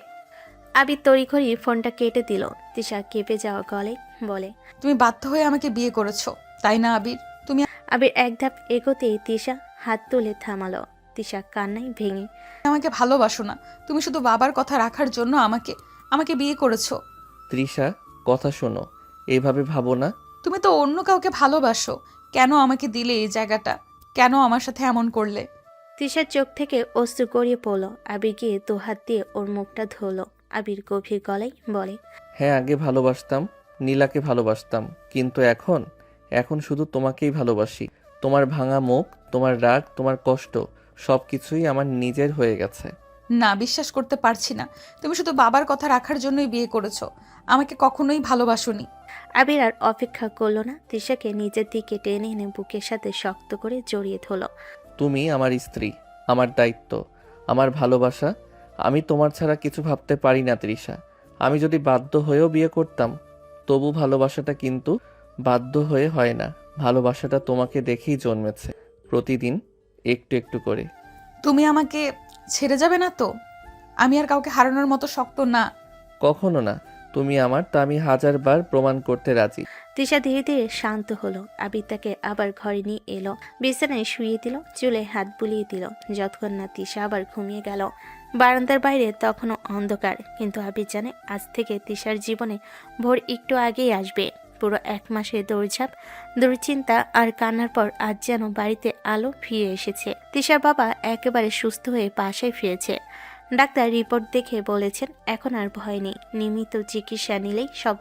আবির তড়িঘড়ি ফোনটা কেটে দিল। তিশা কেঁপে যাওয়া গলায় বলে, তুমি বাধ্য হয়ে আমাকে বিয়ে করেছো, তাই না আবির? তুমি আবির এক ধাপ এগোতেই তিশা হাত তুলে থামালো। তিশা কান্নায় ভেঙে, আমাকে ভালোবাসো না, তুমি শুধু বাবার কথা রাখার জন্য আমাকে আমাকে বিয়ে করেছো। তৃষা কথা শোনো, এইভাবে ভাবো না। তুমি তো অন্য কাউকে ভালোবাসো, কেন আমাকে দিলে এই জায়গাটা? কেন আমার সাথে এমন করলে? তিশার চোখ থেকে অশ্রু গড়িয়ে পড়ল। আবির গিয়ে দুহাত দিয়ে ওর মুখটা ধরল। আবির গভীর গলায় বলে, হ্যাঁ আগে ভালোবাসতাম, নীলাকে ভালোবাসতাম, কিন্তু এখন শুধু তোমাকেই ভালোবাসি। তোমার ভাঙা মুখ, তোমার রাগ, তোমার কষ্ট সব কিছুই আমার নিজের হয়ে গেছে। না, বিশ্বাস করতে পারছি না। তুমি শুধু বাবার কথা রাখার জন্যই বিয়ে করেছো, আমাকে কখনোই ভালোবাসোনি। আবির আর অপেক্ষা করলো না। তিশাকে নিজের দিকে টেনে এনে বুকের সাথে শক্ত করে জড়িয়ে ধরল। তুমি আমার স্ত্রী, আমার দায়িত্ব, আমার ভালোবাসা। আমি তোমার ছাড়া কিছু ভাবতে পারি না তৃষা। আমি যদি বাধ্য হয়েও বিয়ে করতাম তবু ভালোবাসাটা কিন্তু বাধ্য হয়ে হয় না। ভালোবাসাটা তোমাকে দেখেই জন্মেছে, প্রতিদিন একটু একটু করে। তুমি আমাকে ছেড়ে যাবে না তো? আমি আর কাউকে হারানোর মতো শক্ত না। কখনো না। তুমি আমার, তা আমি 1000বার প্রমাণ করতে রাজি। তিশা ধীরে ধীরে শান্ত হলো। আবির তাকে আবার ঘরে নিয়ে এলো, বিছানায় শুয়ে দিল, চুলে হাত বুলিয়ে দিল, যতক্ষণ না তিশা আবার ঘুমিয়ে গেল। বারান্দার বাইরে তখনও অন্ধকার, কিন্তু আবির জানে আজ থেকে তিশার জীবনে ভোর একটু আগেই আসবে। পুরো 1 মাসের দৌড়ঝাঁপ, দুশ্চিন্তা আর কান্নার পর আজ যেন বাড়িতে আলো ফিরে এসেছে। তিশার বাবা একেবারে সুস্থ হয়ে বাসায় ফিরেছে। ডাক্তার রিপোর্ট দেখে বলেছেন এখন আর ভয় নেই, নিয়মিত চিকিৎসা নিলেই সব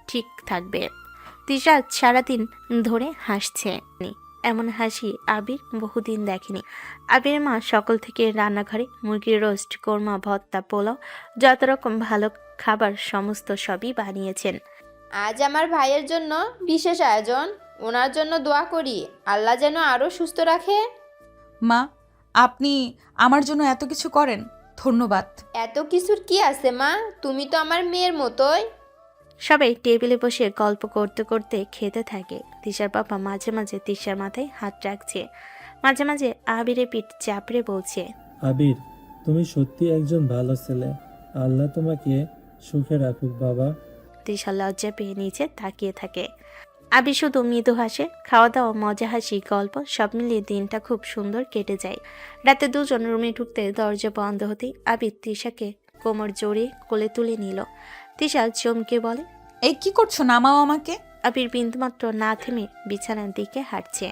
ঠিক থাকবে। তিশা সারাদিন ধরে হাসছে। এমন হাসি আবির বহুদিন দেখেনি। আবির মা সকাল থেকে রান্নাঘরে মুরগির রোস্ট, কোরমা, ভর্তা, পোলাও, যত রকম ভালো খাবার সমস্ত সবই বানিয়েছেন। আজ আমার ভাইয়ের জন্য বিশেষ আয়োজন। ওনার জন্য দোয়া করি আল্লাহ যেন আরও সুস্থ রাখে। মা, আপনি আমার জন্য এত কিছু করেন, ধন্যবাদ। এত কিছুর কি আছে মা, তুমি তো আমার মেয়ের মতোই। সবাই টেবিলে বসে গল্প করতে করতে খেতে থাকে। তিশার বাবা মাঝে মাঝে তিশার মাথায় হাত রাখছে, মাঝে মাঝে আবিরের পিঠ চাপড়ে বলছে, আবির, তুমি সত্যি একজন ভালো ছেলে। আল্লাহ তোমাকে সুখে রাখুক বাবা। তিশা লজ্জা পেয়ে নিচে তাকিয়ে থাকে। আবির শুধু মৃদু হাসে। খাওয়া দাওয়া, মজা, হাসি, গল্প সব মিলিয়ে দিনটা খুব সুন্দর কেটে যায়। রাতে দুজন রুমে ঢুকতে দরজা বন্ধ হতেই আবির তিশাকে কোমর জড়িয়ে কোলে তুলে নিল। তিশা চমকে বলে, এই কি করছো? নামাও আমাকে। আবির বিন্দুমাত্র না থেমে বিছানার দিকে হাঁটছে।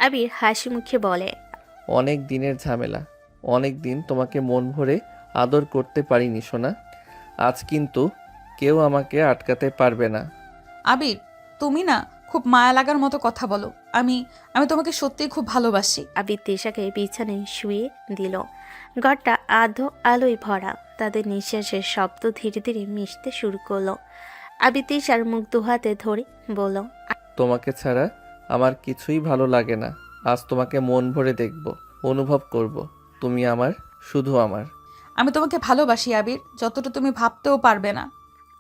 আবির হাসি মুখে বলে, অনেক দিনের ঝামেলা, অনেক দিন তোমাকে মন ভরে আদর করতে পারিনি সোনা। আজ কিন্তু কেউ আমাকে আটকাতে পারবে না। আবির, তুমি না খুব মায়া লাগার মতো কথা বলো। আমি তোমাকে সত্যিই খুব ভালোবাসি। আবির তিশাকে বিছানায় শুয়ে দিল। ঘরটা আধো আলোয় ভরা। তাদের নিঃশ্বাসের শব্দ ধীরে ধীরে মিশতে শুরু করলো। আবির তিশার মুখ দুহাতে ধরে বলল, তোমাকে ছাড়া আমার কিছুই ভালো লাগে না। আজ তোমাকে মন ভরে দেখব, অনুভব করব তুমি আমার, শুধু আমার। আমি তোমাকে ভালোবাসি আবির, যতটা তুমি ভাবতেও পারবে না।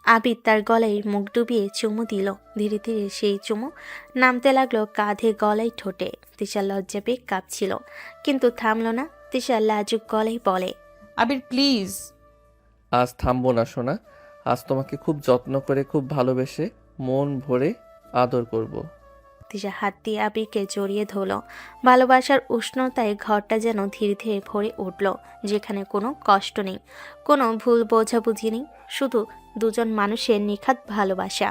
আবির তার গলায় মুখ ডুবিয়ে চুমু দিল। ধীরে ধীরে সেই চুমু নামতে লাগলো কাঁধে, গলায়, ঠোঁটে। তিশা লজ্জা পেয়ে কাঁপছিল, কিন্তু থামলো না। তিশা লাজুক গলায় বলে, আবির প্লিজ। আজ থামবো না সোনা। আজ তোমাকে খুব যত্ন করে, খুব ভালোবেসে, মন ভরে আদর করব। তিশা হাত দিয়ে আবিরকে জড়িয়ে ধরল। ভালোবাসার উষ্ণতায় ঘরটা যেন ধীরে ধীরে ভরে উঠল, যেখানে কোনো কষ্ট নেই, কোনো ভুল বোঝাবুঝি নেই, শুধু দুজন মানুষের নিখাত ভালোবাসা।